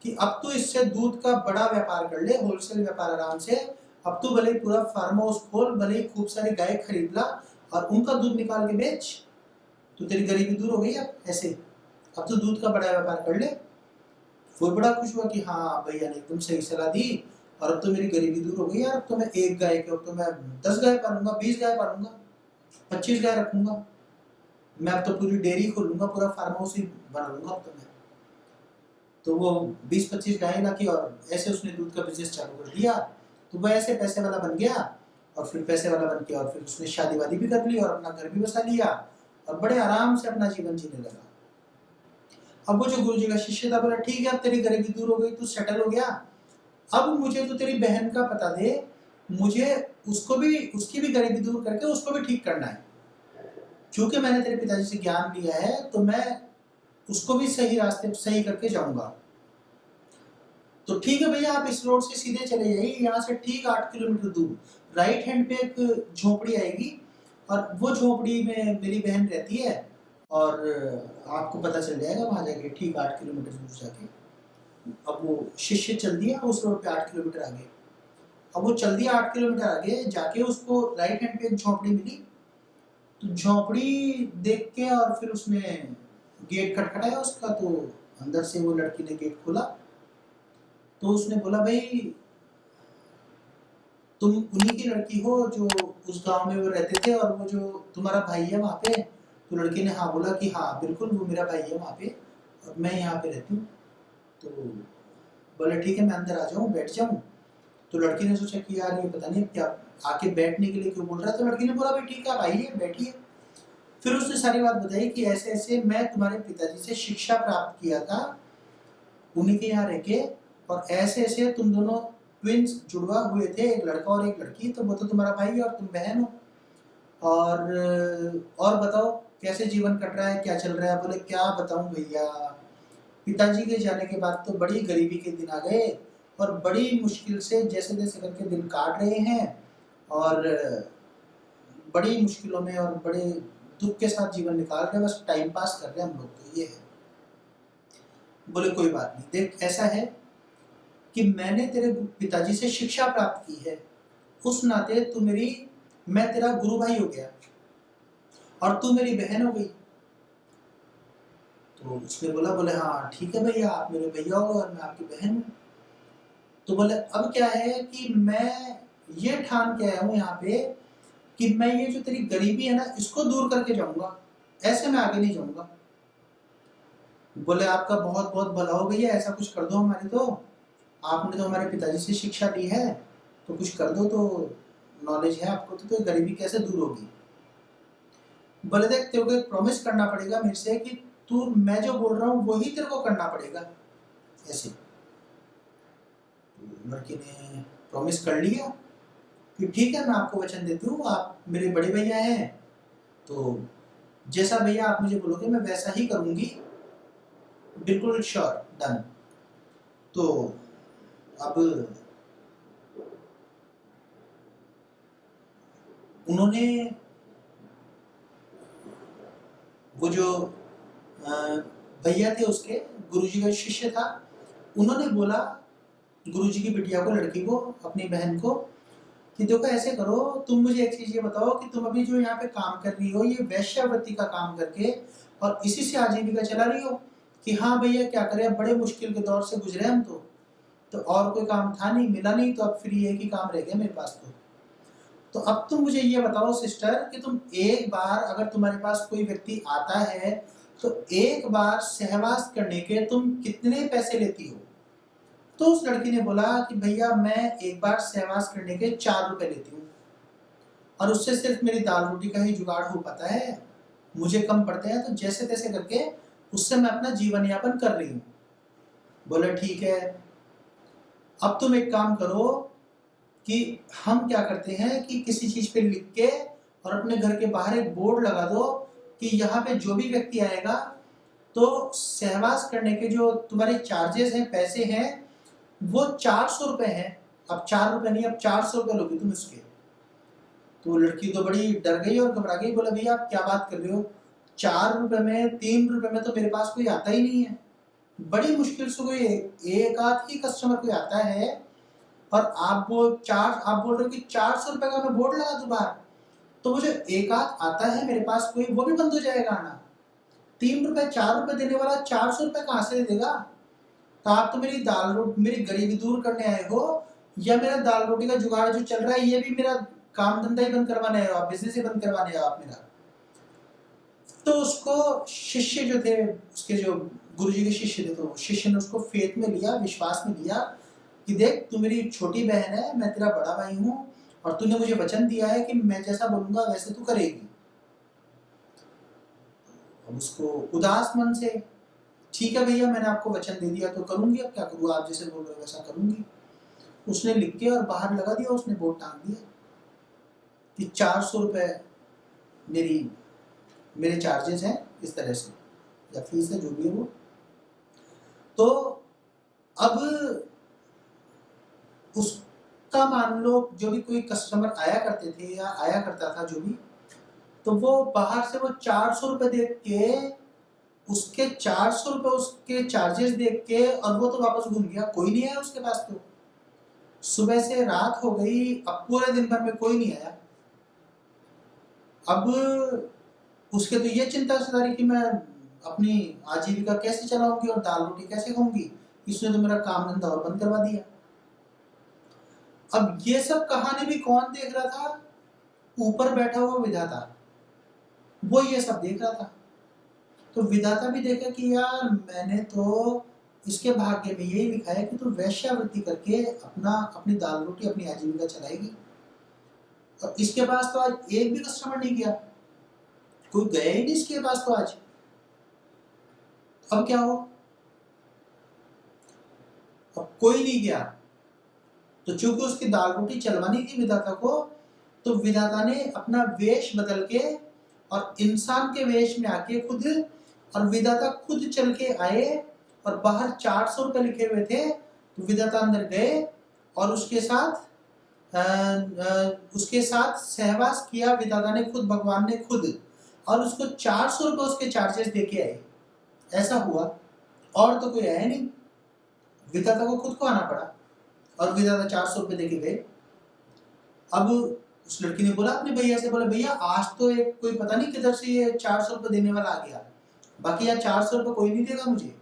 कि अब तो इससे दूध का बड़ा व्यापार कर ले, होलसेल व्यापार आराम से। अब तो भले पूरा फार्म हाउस खोल, भले खूब सारी गाय खरीद ला और उनका दूध निकाल के बेच, तो तेरी गरीबी दूर हो गई। अब ऐसे अब तो दूध का बड़ा व्यापार कर ले। वो बड़ा खुश हुआ कि हाँ भैया ने एकदम सही सलाह दी, और अब तो मेरी गरीबी दूर हो गई यार। अब तो मैं एक गाय के, अब तो मैं 10 गाय पालूंगा, 20 गाय पालूंगा, 25 गाय रखूंगा, मैं अब तो पूरी डेयरी खोलूंगा, पूरा फार्म हाउस ही बना लूंगा अब तो मैं। तो वो 20-25 गाय ला की और ऐसे उसने दूध का बिजनेस चालू कर दिया। तो वो ऐसे पैसे वाला बन गया, और फिर पैसे वाला बन के और फिर उसने शादी वादी भी कर ली और अपना घर भी बसा लिया और बड़े आराम से अपना जीवन जीने लगा। अब वो जो गुरुजी का शिष्य था बोला, ठीक है अब तेरी गरीबी दूर हो गई, तू सेटल हो गया, अब मुझे तो तेरी बहन का पता दे, मुझे उसको भी, उसकी भी गरीबी दूर करके उसको भी ठीक करना है। क्योंकि मैंने तेरे पिताजी से ज्ञान लिया है, तो मैं उसको भी सही रास्ते पे सही करके जाऊंगा। तो ठीक है भैया, आप इस रोड से सीधे चले जाइए, यहाँ से ठीक 8 किलोमीटर दूर राइट हैंड पे एक झोपड़ी आएगी, और वो झोपड़ी में मेरी बहन रहती है, और आपको पता चल जाएगा वहां जाके, ठीक 8 किलोमीटर दूर जाके। अब वो शिष्य चल दिया उस रोड पे 8 किलोमीटर आगे। अब वो चल दिया 8 किलोमीटर आगे, जाके उसको राइट हैंड पे एक झोपड़ी मिली। तो झोपड़ी देख के और फिर उसने गेट खटखटाया उसका, तो अंदर से वो लड़की ने गेट खोला। तो उसने बोला, भाई तुम उन्हीं की लड़की हो जो उस गांव में वो रहते थे, और वो जो तुम्हारा भाई है वहाँ पे? तो लड़की ने हाँ बोला कि हाँ बिल्कुल, वो मेरा भाई है वहाँ पे, और मैं यहाँ पे रहती हूँ। तो बोले ठीक है, मैं अंदर आ जाऊँ, बैठ जाऊँ? तो लड़की ने सोचा कि यार ये पता नहीं क्या आके बैठने के लिए क्यों बोल रहा है। तो लड़की ने बोला, भाई ठीक है आप आइए, बैठिए। फिर उसने सारी बात बताई कि ऐसे ऐसे मैं तुम्हारे पिताजी से शिक्षा प्राप्त किया था उन्हीं के यहाँ रह के, और ऐसे ऐसे तुम दोनों ट्विंस जुड़वा हुए थे, एक लड़का और एक लड़की, तो वो तो तुम्हारा भाई है और तुम बहन हो। और बताओ कैसे जीवन कट रहा है, क्या चल रहा है? बोले क्या बताऊं भैया, पिताजी के जाने के बाद तो बड़ी गरीबी के दिन आ गए, और बड़ी मुश्किल से जैसे तैसे करके दिन काट रहे हैं, और बड़ी मुश्किलों में और बड़े दुख के साथ जीवन निकाल रहे हैं, बस टाइम पास कर रहे हैं हम लोग, तो ये है। बोले कोई बात नहीं, देख ऐसा है कि मैंने तेरे पिताजी से शिक्षा प्राप्त की है, उस नाते तू मेरी, मैं तेरा गुरु भाई हो गया और तू मेरी बहन हो गई। तो उसने बोला, बोले हाँ ठीक है भैया, आप मेरे भैया हो और मैं आपकी बहन हूँ। तो बोले अब क्या है कि मैं ये ठान के आया हूँ यहाँ पे कि मैं ये जो तेरी गरीबी है ना, इसको दूर करके जाऊंगा, ऐसे मैं आगे नहीं जाऊंगा। बोले आपका बहुत बहुत भला हो भैया, ऐसा कुछ कर दो हमारे, तो आपने तो हमारे पिताजी से शिक्षा ली है, तो कुछ कर दो, तो नॉलेज है आपको, तो गरीबी कैसे दूर होगी? बोले देख, तेरे को एक प्रॉमिस करना पड़ेगा मेरे से कि तू, मैं जो बोल रहा हूँ वही तेरे को करना पड़ेगा, ऐसे। लड़की ने प्रॉमिस कर लिया कि ठीक है मैं आपको वचन देती हूँ, आप मेरे बड़े भैया हैं, तो जैसा भैया आप मुझे बोलोगे मैं वैसा ही करूंगी, बिल्कुल श्योर, डन। तो अब उन्होंने, वो जो भैया थे उसके, गुरुजी का शिष्य था, उन्होंने बोला गुरुजी की बिटिया को, लड़की को, अपनी बहन को, कि देखो ऐसे करो, तुम मुझे एक चीज ये बताओ कि तुम अभी जो यहाँ पे काम कर रही हो, ये वैश्यावृत्ति का काम करके और इसी से आजीविका चला रही हो कि हाँ भैया क्या करें, अब बड़े मुश्किल के दौर से गुजरे हम तो और कोई काम था नहीं, मिला नहीं, तो अब फिर ये एक ही काम रह गया मेरे पास। तो अब तुम मुझे ये बताओ सिस्टर कि तुम एक बार अगर तुम्हारे पास कोई व्यक्ति आता है तो एक बार सहवास करने के तुम कितने पैसे लेती हो? तो उस लड़की ने बोला कि भैया मैं एक बार सहवास करने के 4 रुपए लेती हूँ और उससे सिर्फ मेरी दाल रोटी का ही जुगाड़ हो पाता है, मुझे कम पड़ते हैं, तो जैसे तैसे करके उससे मैं अपना जीवन यापन कर रही हूँ। बोले ठीक है, अब तुम एक काम करो कि हम क्या करते हैं कि किसी चीज पे लिख के और अपने घर के बाहर एक बोर्ड लगा दो कि यहाँ पे जो भी व्यक्ति आएगा तो सहवास करने के जो तुम्हारे चार्जेस हैं, पैसे हैं, वो 400 रुपए हैं। अब 4 रुपए नहीं, अब 400 रुपए लोगी तुम इसके। तो लड़की तो बड़ी डर गई और घबरा गई, बोला भैया आप क्या बात कर रहे हो, 4 रुपए में, 3 रुपए में तो मेरे पास कोई आता ही नहीं है, बड़ी मुश्किल से कोई एक आध ही कस्टमर कोई आता है और आप बोल रहे हो कि 400 रुपए का मैं बोर्ड लगा दूं बाहर, तो मुझे एक आध आता है मेरे पास कोई, वो भी बंद हो जाएगा आना। 3 रुपए 4 रुपए देने वाला 400 रुपए कहाँ से देगा? तो आप तो मेरी गरीबी दूर करने आए हो या मेरा दाल रोटी का जुगाड़ जो चल रहा है ये भी मेरा काम धंधा ही बंद करवाने आए हो आप, बिजनेस ही बंद करवाने आए हो आप मेरा। तो उसको शिष्य जो थे, उसके जो गुरुजी के शिष्य थे, तो शिष्य ने उसको फेथ में लिया, विश्वास में लिया कि देख तू मेरी छोटी बहन है, मैं तेरा बड़ा भाई हूँ और तूने मुझे वचन दिया है कि मैं जैसा बोलूंगा वैसे तू करेगी। अब उसको उदास मन से, ठीक है भैया मैंने आपको वचन दे दिया तो करूंगी, अब क्या करूँ, आप जैसे बोल रहे हो वैसा करूंगी। उसने लिख के और बाहर लगा दिया, उसने बोर्ड टांग दिया कि 400 रुपए मेरे चार्जेस हैं, इस तरह से, या फीस है जो भी है वो। तो अब उसका मान लो जो भी कोई कस्टमर आया करते थे या आया करता था जो भी, तो वो बाहर से वो 400 रुपए देख के, उसके 400 रुपए उसके चार्जेस देख के, और वो तो वापस घूम गया, कोई नहीं आया उसके पास। तो सुबह से रात हो गई, अब पूरे दिन भर में कोई नहीं आया। अब उसके तो ये चिंता सता रही कि मैं अपनी आजीविका कैसे चलाऊंगी और दाल रोटी कैसे खाऊंगी, इसने तो मेरा काम धंधा और बंद करवा दिया। अब ये सब कहानी भी कौन देख रहा था? ऊपर बैठा हुआ विधाता, वो ये सब देख रहा था। तो विधाता भी देखा कि यार मैंने तो इसके भाग्य में यही लिखा है कि तू वैश्यावृत्ति करके अपनी दाल रोटी, अपनी आजीविका चलाएगी, और इसके पास तो आज एक भी कस्टमर नहीं गया, कोई गया ही नहीं इसके पास तो आज। अब क्या हो? अब कोई नहीं गया, तो चूंकि उसकी दाल रोटी चलवानी थी विधाता को, तो विधाता ने अपना वेश बदल के और इंसान के वेश में आके खुद, और विधाता खुद चल के आए और बाहर 400 रुपए लिखे हुए थे, तो विधाता अंदर गए और उसके साथ सहवास किया विधाता ने खुद, भगवान ने खुद, और उसको 400 रुपए उसके चार्जेस देके आए। ऐसा हुआ, और तो कोई आया नहीं, विधाता को खुद को आना पड़ा और विधाता 400 रुपए देके गए। अब उस लड़की ने बोला अपने भैया से, बोला भैया आज तो एक कोई पता नहीं किधर से ये 400 रुपए देने वाला आ गया, बाकी यार 400 रुपए कोई नहीं देगा मुझे,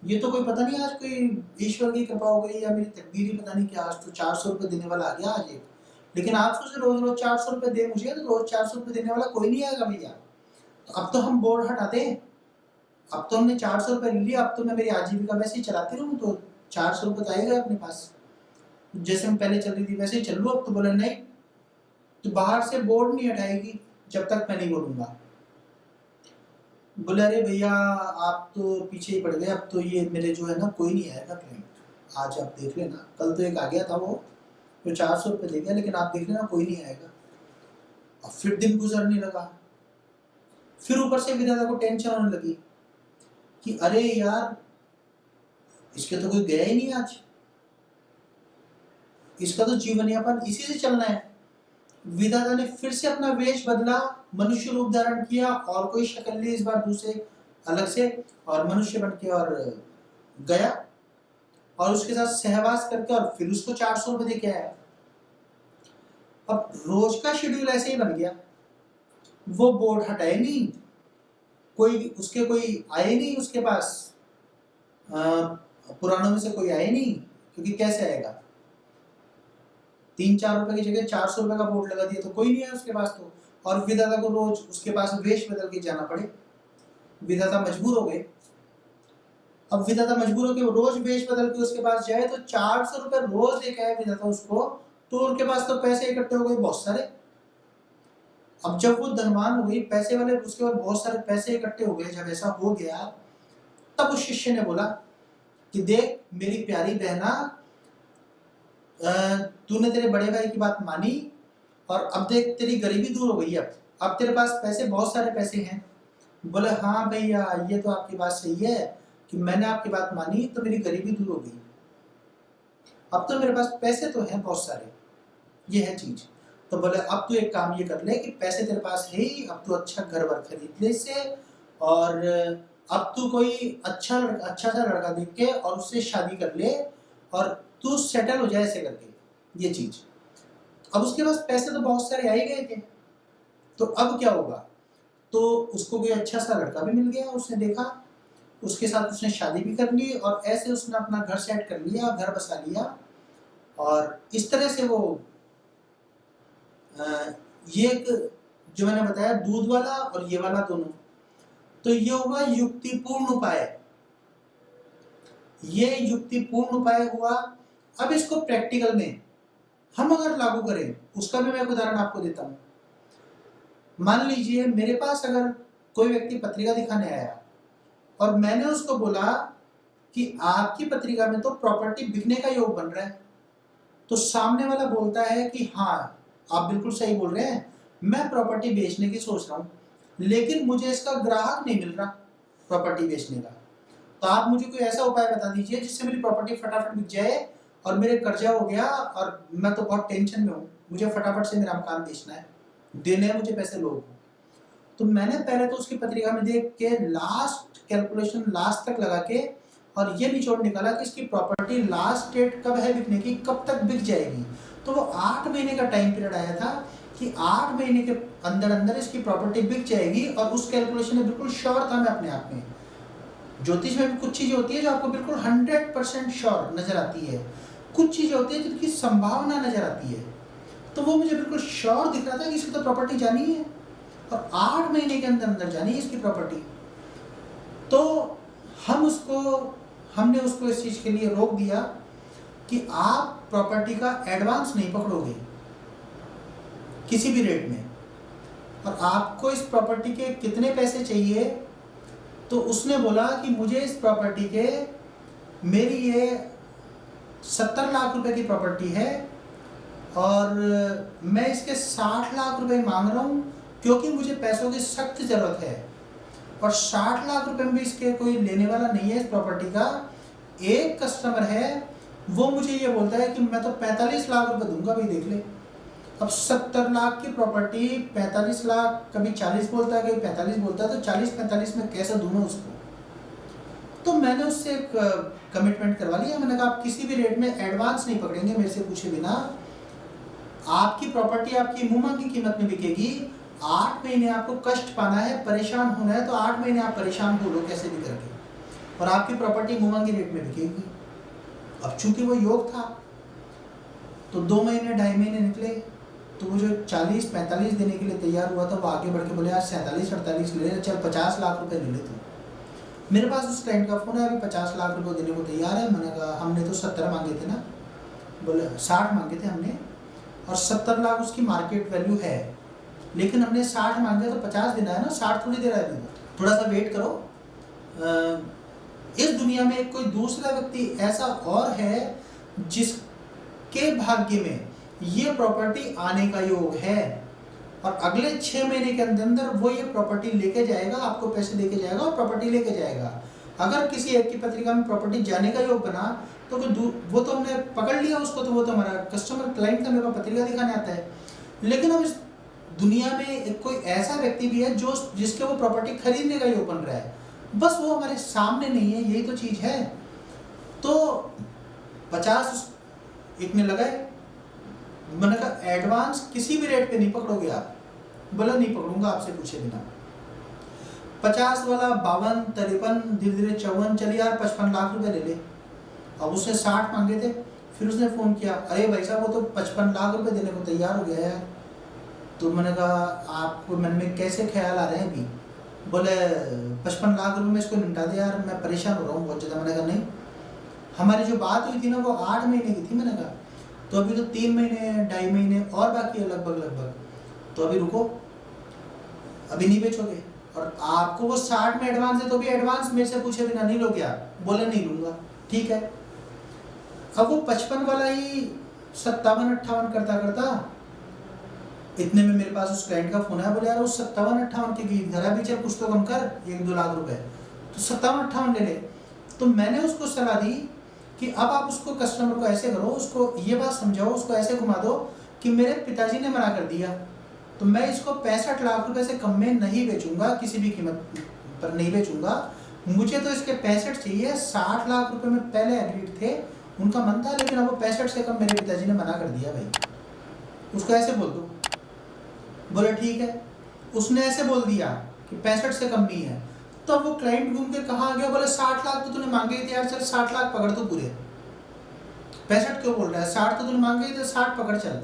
ये तो कोई पता नहीं आज कोई ईश्वर की कृपा हो गई या मेरी तकदीर ही पता नहीं कि आज तो 400 रुपए देने वाला आ गया आज एक। लेकिन आप सोच रोज रोज 400 रुपए दे मुझे, तो रोज 400 रुपए देने वाला कोई नहीं आएगा भैया। तो अब तो हम बोर्ड हटा दें, अब तो हमने 400 रुपए ले लिया, अब तो मैं मेरी आजीविका वैसे ही चलाती रहूँ, तो 400 रुपए तो आएगा अपने पास, जैसे हम पहले चल रही थी वैसे ही चल लूँ। अब तो बोले नहीं, तो बाहर से बोर्ड नहीं हटाएगी जब तक मैं नहीं बोलूंगा। बोले अरे भैया आप तो पीछे ही पड़ गए, अब तो ये मेरे जो है ना कोई नहीं आएगा क्लाइंट, आज आप देख लेना, कल तो एक आ गया था वो 400 रुपए दे गया, लेकिन आप देख लेना कोई नहीं आएगा। और फिर दिन गुजरने लगा, फिर ऊपर से विधाता को टेंशन होने लगी कि अरे यार इसके तो कोई गया ही नहीं आज, इसका तो जीवन यापन इसी से चलना है। विधाता ने फिर से अपना वेश बदला, मनुष्य रूप धारण किया, और कोई शक्ल ली इस बार दूसरे अलग से, और मनुष्य बन के और गया और उसके साथ सहवास करके, और फिर उसको 400 रुपए दे के आया। अब रोज का शेड्यूल ऐसे ही बन गया, वो बोर्ड हटाए नहीं, उसके कोई आए नहीं उसके पास, पुरानों में से कोई आए नहीं, क्योंकि कैसे आएगा, 3-4 रुपए की जगह 400 रुपए का बोर्ड लगा दिया तो कोई नहीं है उसके पास। तो और विधाता को रोज उसके पास वेश बदल के जाना पड़े, विधाता मजबूर हो गए। अब विधाता मजबूर हो के रोज वेश बदल के उसके पास जाए तो 400 रुपए रोज लेके आए विधाता उसको, तो उनके पास तो पैसे इकट्ठे हो गए बहुत सारे। अब जब वो धनवान हो गई, पैसे वाले, उसके बाद बहुत सारे पैसे इकट्ठे हो गए, जब ऐसा हो गया तब उस शिष्य ने बोला कि देख मेरी प्यारी बहना, तूने तेरे बड़े भाई की बात मानी और अब देख तेरी गरीबी दूर हो गई, अब तेरे पास पैसे, बहुत सारे पैसे हैं। बोले हाँ भैया ये तो आपकी बात सही है कि मैंने आपकी बात मानी तो मेरी गरीबी दूर हो गई, अब तो मेरे पास पैसे तो हैं बहुत सारे, ये है चीज। तो बोले अब तू एक काम ये कर ले कि पैसे तेरे पास है ही, अब तू अच्छा घर वर खरीद ले इससे, और अब तू कोई अच्छा सा लड़का देख के और उससे शादी कर ले और तू सेटल हो जाए ऐसे करके, ये चीज। अब उसके पास पैसे तो बहुत सारे आ ही गए थे, तो अब क्या होगा, तो उसको कोई अच्छा सा लड़का भी मिल गया, उसने देखा, उसके साथ उसने शादी भी कर ली और ऐसे उसने अपना घर सेट कर लिया, घर बसा लिया। और इस तरह से वो ये एक जो मैंने बताया दूध वाला और ये वाला दोनों, तो ये हुआ युक्तिपूर्ण उपाय, ये युक्तिपूर्ण उपाय हुआ। अब इसको प्रैक्टिकल में हम अगर लागू करें, उसका भी मैं एक उदाहरण आपको देता हूं। मान लीजिए मेरे पास अगर कोई व्यक्ति पत्रिका दिखाने आया और मैंने उसको बोला कि आपकी पत्रिका में तो प्रॉपर्टी बिकने का योग बन रहा है, तो सामने वाला बोलता है कि हाँ आप बिल्कुल सही बोल रहे हैं, मैं प्रॉपर्टी बेचने की सोच रहा हूँ, लेकिन मुझे इसका ग्राहक नहीं मिल रहा प्रॉपर्टी बेचने का, तो आप मुझे कोई ऐसा उपाय बता दीजिए जिससे मेरी प्रॉपर्टी फटाफट बिक जाए और मेरे कर्जा हो गया और मैं तो बहुत टेंशन में हूँ, मुझे फटाफट से मेरा मकान बेचना है, देने हैं मुझे पैसे लोगों को। तो मैंने पहले तो उसकी पत्रिका में देख के लास्ट कैलकुलेशन लास्ट तक लगा के और ये निचोड़ निकाला कि इसकी प्रॉपर्टी लास्ट डेट कब है बिकने की, कब तक बिक जाएगी। तो वो 8 महीने का टाइम पीरियड आया था कि 8 महीने के अंदर अंदर इसकी प्रॉपर्टी बिक जाएगी, और उस कैलकुलेशन में बिल्कुल श्योर था मैं अपने आप में। ज्योतिष में भी कुछ चीजें होती है जो आपको बिल्कुल 100% श्योर नजर आती है, कुछ चीजें होती है जिनकी संभावना नजर आती है, तो वो मुझे बिल्कुल श्योर दिख रहा था कि इसकी तो प्रॉपर्टी जानी है और 8 महीने के अंदर अंदर जानी है इसकी प्रॉपर्टी। तो हमने उसको इस चीज के लिए रोक दिया कि आप प्रॉपर्टी का एडवांस नहीं पकड़ोगे किसी भी रेट में, और आपको इस प्रॉपर्टी के कितने पैसे चाहिए। तो उसने बोला कि मुझे इस प्रॉपर्टी के, मेरी ये 70 लाख रुपए की प्रॉपर्टी है और मैं इसके 60 लाख रुपए मांग रहा हूँ क्योंकि मुझे पैसों की सख्त जरूरत है, और 60 लाख रुपए में भी इसके कोई लेने वाला नहीं है इस प्रॉपर्टी का। एक कस्टमर है वो मुझे ये बोलता है कि मैं तो 45 लाख रुपए दूंगा, भाई देख ले। अब 70 लाख की प्रॉपर्टी 45 लाख, कभी 40 बोलता है कभी 45 बोलता है, तो 40-45 में कैसे दूं मैं उसको। तो मैंने उससे एक कमिटमेंट करवा लिया, मैंने कहा आप किसी भी रेट में एडवांस नहीं पकड़ेंगे मेरे से पूछे बिना, आपकी प्रॉपर्टी आपकी मुंह मांगी कीमत में बिकेगी। 8 महीने आपको कष्ट पाना है, परेशान होना है, तो 8 महीने आप परेशान हो लो कैसे भी करके, और आपकी प्रॉपर्टी मुंह मांगी रेट में बिकेगी। अब चूंकि वो योग था तो 2 महीने 2.5 महीने निकले, तो वो जो 40-45 देने के लिए तैयार हुआ था वो आगे बढ़ के बोले यार 47-48 ले ले, चल 50 लाख रुपए ले ले तू। मेरे पास उस क्लाइंट का फोन है, अभी 50 लाख रुपए देने को तैयार है। मैंने कहा हमने तो 70 मांगे थे ना, बोले 60 मांगे थे हमने, और 70 लाख उसकी मार्केट वैल्यू है, लेकिन हमने 60 मांगे तो 50 देना है ना, 60 थोड़ी दे रहा है, थोड़ा सा वेट करो। इस दुनिया में कोई दूसरा व्यक्ति ऐसा और है जिसके भाग्य में ये प्रॉपर्टी आने का योग है, और अगले 6 महीने के अंदर वो ये प्रॉपर्टी लेके जाएगा, आपको पैसे देके जाएगा और प्रॉपर्टी लेके जाएगा। अगर किसी एक की पत्रिका में प्रॉपर्टी जाने का योग बना तो वो तो हमने पकड़ लिया उसको, तो वो तो हमारा कस्टमर क्लाइंट था, मेरे पास पत्रिका दिखाने आता है। लेकिन अब इस दुनिया में एक कोई ऐसा व्यक्ति भी है जो जिसके वो प्रॉपर्टी खरीदने का योग बन रहा है, बस वो हमारे सामने नहीं है, यही तो चीज है। तो 50 एक ने लगाए, मैंने कहा एडवांस किसी भी रेट पे नहीं पकड़ोगे आप, बोला नहीं पकड़ूंगा आपसे पूछे बिना। 50 वाला 52, 53, धीरे धीरे 54, चलिए यार 55 लाख रुपए ले ले। अब उसने 60 मांगे थे, फिर उसने फ़ोन किया, अरे भाई साहब वो तो 55 लाख रुपए देने को तैयार हो गया यार। तो मैंने कहा आपको मन में कैसे ख्याल आ रहे हैं अभी? बोले 55 लाख रुपए में इसको निपटा दे यार, मैं परेशान हो रहा हूँ बहुत ज़्यादा। मैंने कहा नहीं, हमारी जो बात हुई थी ना वो 8 महीने की थी। मैंने कहा तो अभी तो 3 महीने 2.5 महीने और बाकी है लगभग, तो अभी रुको, अभी नहीं बेचोगे। और आपको वो 60 में एडवांस है तो भी एडवांस मेरे से पूछे बिना नहीं लोगे आप? बोले नहीं लूँगा, ठीक है। अब वो 55 वाला ही 57-58 करता इतने में मेरे पास उस क्लाइंट का फोन आया। बोले यार वो 57-58 के गीत धरा भी, चल कुछ तो कम कर, 1-2 लाख रुपए, तो 57-58 ले ले। तो मैंने उसको सलाह दी कि अब आप उसको कस्टमर को ऐसे करो, उसको ये बात समझाओ, उसको ऐसे घुमा दो कि मेरे पिताजी ने मना कर दिया तो मैं इसको 65 लाख रुपए से कम में नहीं बेचूंगा, किसी भी कीमत पर नहीं बेचूंगा। मुझे तो इसके 65 चाहिए। 60 लाख रुपए में पहले एग्रीड थे, उनका मन था, लेकिन अब वो 65 से कम मेरे पिताजी ने मना कर दिया। भाई उसको ऐसे बोल दो। बोले ठीक है। उसने ऐसे बोल दिया कि 65 से कम नहीं है। तो अब वो क्लाइंट घूम के कहाँ आ गया? बोले 60 लाख तो तूने मांगे ही थे यार, चल 60 लाख पकड़ तो पूरे, 65 क्यों बोल रहा है? 60 तो तूने मांगे ही थे, 60 पकड़ चल।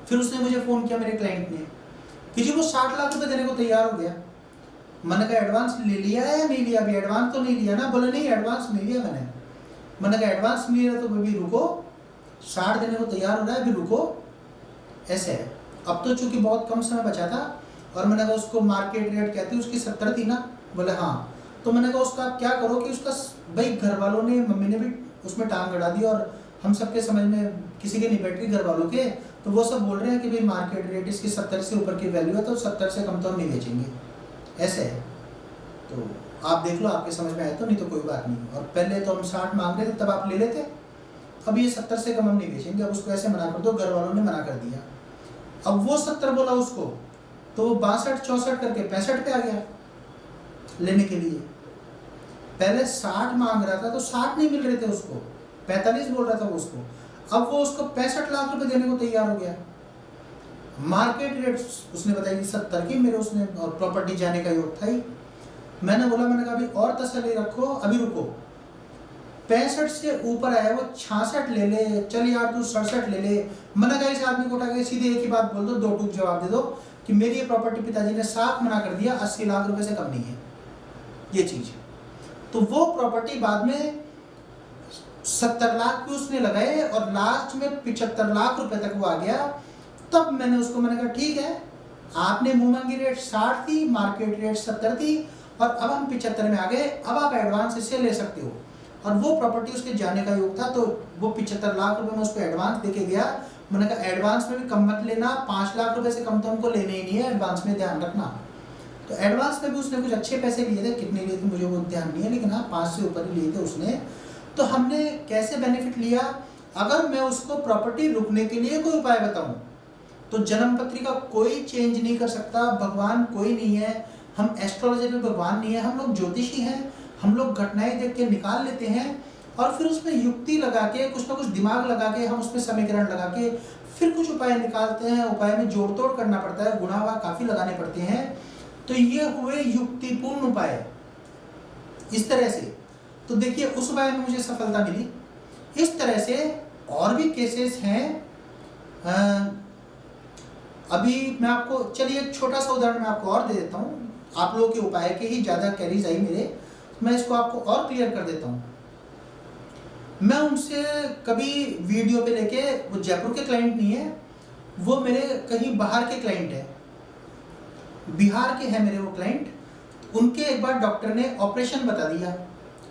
फिर उसने मुझे फ़ोन किया मेरे क्लाइंट ने कि जी वो 60 लाख रुपए देने को तैयार हो गया। मैंने कहा एडवांस ले लिया है या नहीं लिया? अभी एडवांस तो नहीं लिया ना? बोले नहीं एडवांस नहीं लिया मैंने कहा एडवांस नहीं लिया तो अभी रुको, 60 देने को तैयार हो रहा है, अभी रुको। ऐसे है। अब तो चूंकि बहुत कम समय बचा था और मैंने कहा उसको मार्केट रेट कहती उसकी 70 थी ना? बोले हाँ। तो मैंने कहा उसका आप क्या करो कि उसका भाई घर वालों ने, मम्मी ने भी उसमें टांग गड़ा दी और हम सबके समझ में किसी के नहीं बैठ रही घर वालों के, तो वो सब बोल रहे हैं कि भाई मार्केट रेट इसकी 70 से ऊपर की वैल्यू है तो 70 से कम तो हम नहीं बेचेंगे। ऐसे है। तो आप देख लो आपके समझ में आए तो, नहीं तो कोई बात नहीं। और पहले तो हम 60 मांग रहे थे तब आप ले लेते, अब ये 70 से कम हम नहीं बेचेंगे। अब उसको ऐसे मना कर दो, घर वालों ने मना कर दिया। अब वो 70 बोला उसको, तो वो 62-64 करके 65 पे आ गया लेने के लिए। पहले 60 मांग रहा था तो 60 नहीं मिल रहे थे उसको, 45 बोल रहा था वो उसको। अब वो उसको 65 लाख रुपए देने को तैयार हो गया। मार्केट रेट उसने बताई 70 की, मेरे उसने और प्रॉपर्टी जाने का योग था ही। मैंने कहा अभी और तसल्ली रखो, अभी रुको। 65 से ऊपर आया वो 66 ले ले, चल यार तू 67 ले ले। मैंने कहा इस आदमी को उठा के सीधे एक ही बात बोल दो, 2 टूक जवाब दे दो कि मेरी ये प्रॉपर्टी पिताजी ने साफ मना कर दिया, 80 लाख रुपए से कम नहीं है ये चीज। तो वो प्रॉपर्टी बाद में 70 लाख भी उसने लगाए और लास्ट में 75 लाख रुपए तक वो आ गया। तब मैंने कहा ठीक है, आपने मुंह मांगी रेट 60 थी, मार्केट रेट 70 थी और अब हम 75 में आ गए, अब आप एडवांस इससे ले सकते हो। और वो प्रॉपर्टी उसके जाने का योग था, तो वो 75 लाख रुपए में उसको एडवांस देके गया। मैंने कहा एडवांस में भी कम मत लेना, 5 लाख रुपए से कम तो हमको लेने ही नहीं है, एडवांस में ध्यान रखना। तो एडवांस में भी उसने कुछ अच्छे पैसे लिए थे, कितने लिए थे मुझे वो ध्यान नहीं है, लेकिन हाँ 5 से ऊपर ही लिए थे उसने। तो हमने कैसे बेनिफिट लिया? अगर मैं उसको प्रॉपर्टी रुकने के लिए कोई उपाय बताऊं तो जन्म पत्री का कोई चेंज नहीं कर सकता, भगवान कोई नहीं है, हम एस्ट्रोलॉजर में भगवान नहीं है, हम लोग ज्योतिषी हैं। हम लोग घटनाएं देख के निकाल लेते हैं और फिर उसमें युक्ति लगा के, कुछ ना कुछ दिमाग लगा के, हम उसमें समीकरण लगा के फिर कुछ उपाय निकालते हैं। उपाय में जोड़ तोड़ करना पड़ता है, गुणा वहाँ काफी लगाने पड़ते हैं। तो ये हुए युक्तिपूर्ण उपाय इस तरह से। तो देखिए उस उपाय में मुझे सफलता मिली। इस तरह से और भी केसेस हैं। अभी मैं आपको, चलिए एक छोटा सा उदाहरण मैं आपको और दे देता हूँ। आप लोगों के उपाय के ही ज़्यादा कैरीज आई मेरे, मैं इसको आपको और क्लियर कर देता हूँ। मैं उनसे कभी वीडियो पे लेके, वो जयपुर के क्लाइंट नहीं है, वो मेरे कहीं बाहर के क्लाइंट है, बिहार के हैं मेरे वो क्लाइंट। उनके एक बार डॉक्टर ने ऑपरेशन बता दिया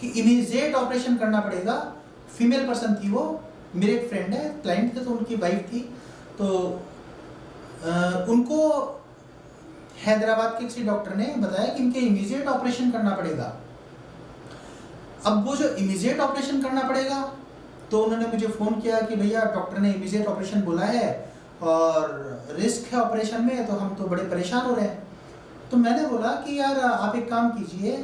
कि इमीडिएट ऑपरेशन करना पड़ेगा। फीमेल पर्सन थी वो, मेरे एक फ्रेंड है, क्लाइंट थे तो उनकी वाइफ थी। तो उनको हैदराबाद के किसी डॉक्टर ने बताया कि इनके इमीडिएट ऑपरेशन करना पड़ेगा। अब वो जो इमीडिएट ऑपरेशन करना पड़ेगा, तो उन्होंने मुझे फ़ोन किया कि भैया डॉक्टर ने इमीडिएट ऑपरेशन बोला है और रिस्क है ऑपरेशन में, तो हम तो बड़े परेशान हो रहे हैं। तो मैंने बोला कि यार आप एक काम कीजिए,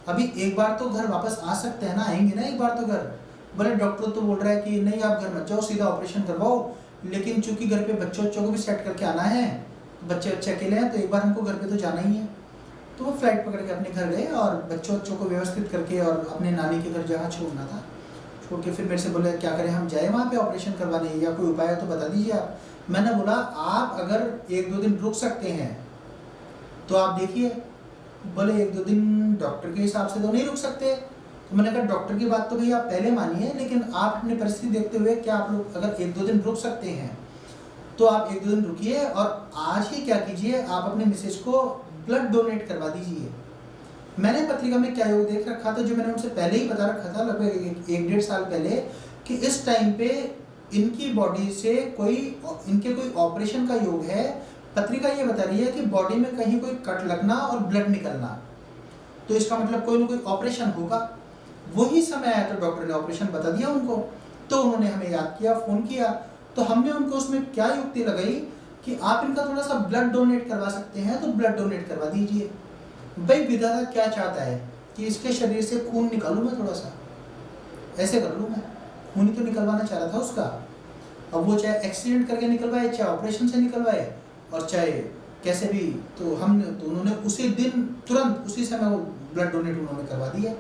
अभी एक बार तो घर वापस आ सकते हैं ना, आएंगे ना एक बार तो घर। बोले डॉक्टर तो बोल रहा है कि नहीं आप घर मत जाओ, सीधा ऑपरेशन करवाओ, लेकिन चूंकि घर पे बच्चों को भी सेट करके आना है, बच्चे अकेले हैं, तो एक बार हमको घर पे तो जाना ही है। तो वो फ्लाइट पकड़ के अपने घर गए और बच्चों को व्यवस्थित करके और अपने नानी के घर जहाँ छोड़ना था छोड़ के फिर मेरे से बोले क्या करें, हम जाए वहाँ पे ऑपरेशन करवाने या कोई उपाय है तो बता दीजिए आप। मैंने बोला आप अगर 1-2 दिन रुक सकते हैं तो आप देखिए। बोले 1-2 दिन डॉक्टर के हिसाब से तो नहीं रुक सकते। तो मैंने कहा डॉक्टर की बात तो भैया आप पहले मानिए, लेकिन आप अपनी परिस्थिति देखते हुए क्या आप लोग अगर 1-2 दिन रुक सकते हैं तो आप 1-2 दिन रुकिए और आज ही क्या कीजिए, आप अपने मिसेज को ब्लड डोनेट करवा दीजिए। मैंने पत्रिका में क्या योग देख रखा था, जो मैंने उनसे पहले ही बता रखा था लगभग 1-1.5 साल पहले, कि इस टाइम पे इनकी बॉडी से इनके कोई ऑपरेशन का योग है। पत्रिका ये बता रही है कि बॉडी में कहीं कोई कट लगना और ब्लड निकलना, तो इसका मतलब कोई ना कोई ऑपरेशन होगा। वही समय आया तो डॉक्टर ने ऑपरेशन बता दिया उनको, तो उन्होंने हमें याद किया, फ़ोन किया, तो हमने उनको उसमें क्या युक्ति लगाई कि आप इनका थोड़ा सा ब्लड डोनेट करवा सकते हैं तो ब्लड डोनेट करवा दीजिए। भाई विधाता क्या चाहता है कि इसके शरीर से खून निकालूं मैं, थोड़ा सा ऐसे कर लूँ मैं, खून ही तो निकलवाना चाह रहा था उसका। अब वो चाहे एक्सीडेंट करके निकलवाए, चाहे ऑपरेशन से निकलवाए, और चाहे कैसे भी, तो उन्होंने उसी दिन तुरंत उसी समय वो ब्लड डोनेट उन्होंने करवा दिया।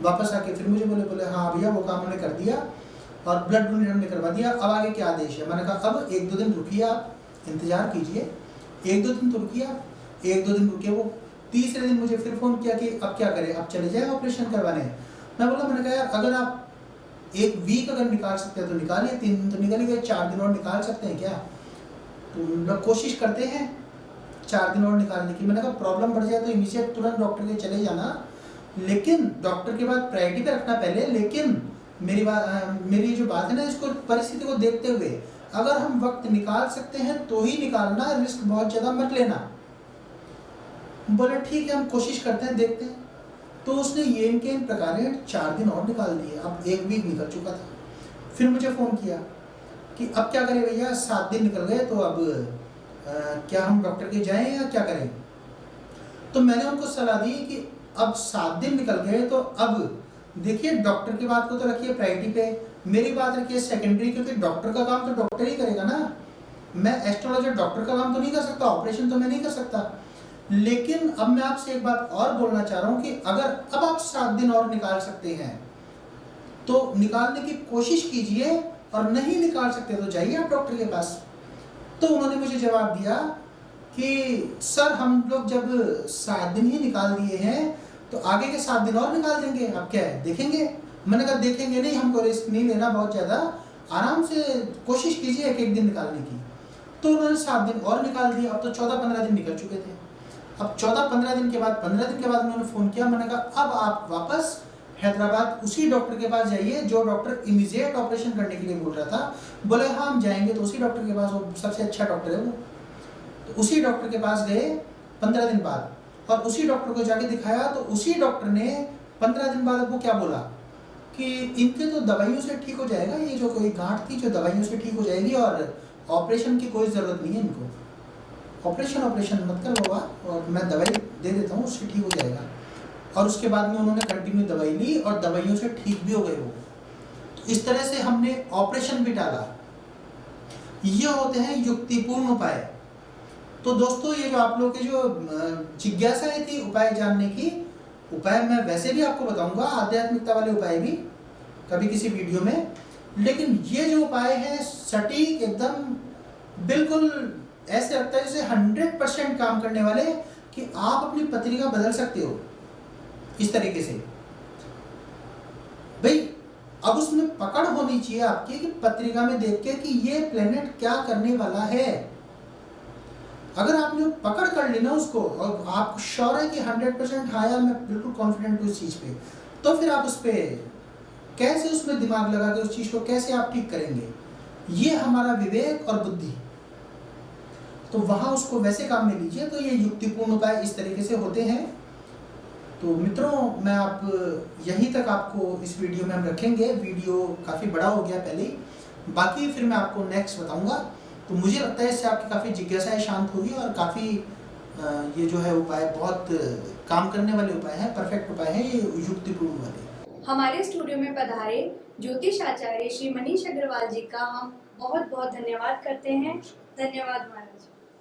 वापस आके फिर मुझे बोले हाँ भैया वो काम हमने कर दिया और ब्लड डोनेट हमने करवा दिया, अब आगे क्या आदेश है। मैंने कहा अब 1-2 दिन रुकिए, आप इंतजार कीजिए, 1-2 दिन तो रुकिए आप। 1-2 दिन रुके वो, तीसरे दिन मुझे फिर फ़ोन किया कि अब क्या करें, अब चले जाए ऑपरेशन करवाने। मैंने कहा यार अगर आप 1 वीक अगर निकाल सकते हैं तो निकालिए, 3 दिन तो निकल ही गए, 4 दिन और निकाल सकते हैं क्या? तो लोग कोशिश करते हैं 4 दिन और निकालने की। मैंने कहा प्रॉब्लम बढ़ जाए तो इमीडिएट तुरंत डॉक्टर के चले जाना, लेकिन डॉक्टर के बाद प्रायोरिटी पे रखना पहले। लेकिन मेरी जो बात है ना, इसको परिस्थिति को देखते हुए अगर हम वक्त निकाल सकते हैं तो ही निकालना, रिस्क बहुत ज़्यादा मत लेना। बोले ठीक है हम कोशिश करते हैं, देखते हैं। तो उसने ये इनके इन प्रकार 4 दिन और निकाल दिए, अब 1 वीक निकल चुका था। फिर मुझे फ़ोन किया कि अब क्या करें भैया, 7 दिन निकल गए, तो अब क्या हम डॉक्टर के जाएं या क्या करें। तो मैंने उनको सलाह दी कि अब 7 दिन निकल गए तो अब देखिए डॉक्टर की बात को तो रखिए प्रायोरिटी पे, मेरी बात रखिए सेकेंडरी, क्योंकि डॉक्टर का काम तो डॉक्टर ही करेगा ना। मैं एस्ट्रोलॉजर डॉक्टर का काम तो नहीं कर सकता, ऑपरेशन तो मैं नहीं कर सकता। लेकिन अब मैं आपसे एक बात और बोलना चाह रहा हूँ कि अगर अब आप 7 दिन और निकाल सकते हैं तो निकालने की कोशिश कीजिए, और नहीं निकाल सकते तो जाइए आप डॉक्टर के पास। तो उन्होंने मुझे जवाब दिया कि सर हम लोग जब 7 दिन ही निकाल दिए हैं तो आगे के 7 दिन और निकाल देंगे, अब क्या है देखेंगे। मैंने कहा देखेंगे नहीं, हमको रिस्क नहीं लेना बहुत ज़्यादा, आराम से कोशिश कीजिए 1-1 दिन निकालने की। तो उन्होंने 7 दिन और निकाल दिए, अब तो 14-15 दिन निकल चुके थे। अब 14-15 दिन के बाद 15 दिन के बाद उन्होंने फ़ोन किया। मैंने कहा अब आप वापस हैदराबाद उसी डॉक्टर के पास जाइए जो डॉक्टर इमीडिएट ऑपरेशन करने के लिए बोल रहा था। बोले हाँ हम जाएंगे, तो उसी डॉक्टर के पास, वो सबसे अच्छा डॉक्टर है वो। तो उसी डॉक्टर के पास गए 15 दिन बाद, और उसी डॉक्टर को जाके दिखाया, तो उसी डॉक्टर ने 15 दिन बाद वो क्या बोला कि इनके तो दवाइयों से ठीक हो जाएगा, ये जो कोई गांठ थी जो दवाइयों से ठीक हो जाएगी, और ऑपरेशन की कोई ज़रूरत नहीं है इनको, ऑपरेशन मत कर बाबा, और मैं दवाई दे देता हूँ उससे ठीक हो जाएगा। और उसके बाद में उन्होंने कंटिन्यू दवाई ली और दवाइयों से ठीक भी हो गए वो। तो इस तरह से हमने ऑपरेशन भी टाला। ये होते हैं युक्तिपूर्ण उपाय। तो दोस्तों ये जो आप लोगों की जो जिज्ञासाएं थी उपाय जानने की, उपाय मैं वैसे भी आपको बताऊंगा, आध्यात्मिकता वाले उपाय भी कभी किसी वीडियो में। लेकिन ये जो उपाय है सटीक एकदम, बिल्कुल ऐसे लगता है जैसे 100% काम करने वाले, कि आप अपनी पत्रिका बदल सकते हो इस तरीके से। भाई अब उसमें पकड़ होनी चाहिए आपकी कि पत्रिका में देख के कि ये प्लेनेट क्या करने वाला है। अगर आपने पकड़ कर ली ना उसको, और आपको श्योर है कि 100% हाँ यार मैं बिल्कुल कॉन्फिडेंट हूँ इस चीज़ पे, तो फिर आप उस पर कैसे उसमें दिमाग लगा के उस चीज़ को कैसे आप ठीक करेंगे, ये हमारा विवेक और बुद्धि। तो वहाँ उसको वैसे काम में लीजिए। तो ये युक्तिपूर्ण उपाय इस तरीके से होते हैं। तो मित्रों मैं आप यहीं तक आपको इस वीडियो में हम रखेंगे। वीडियो काफ़ी बड़ा हो गया पहले, बाकी फिर मैं आपको नेक्स्ट बताऊंगा। तो मुझे लगता है इससे आपकी काफ़ी जिज्ञासाएं शांत होगी, और काफ़ी ये जो है उपाय बहुत काम करने वाले उपाय हैं, परफेक्ट उपाय हैं ये युक्तिपूर्ण वाले। हमारे स्टूडियो में पधारे ज्योतिष आचार्य श्री मनीष अग्रवाल जी का हम बहुत बहुत धन्यवाद करते हैं। धन्यवाद महाराज।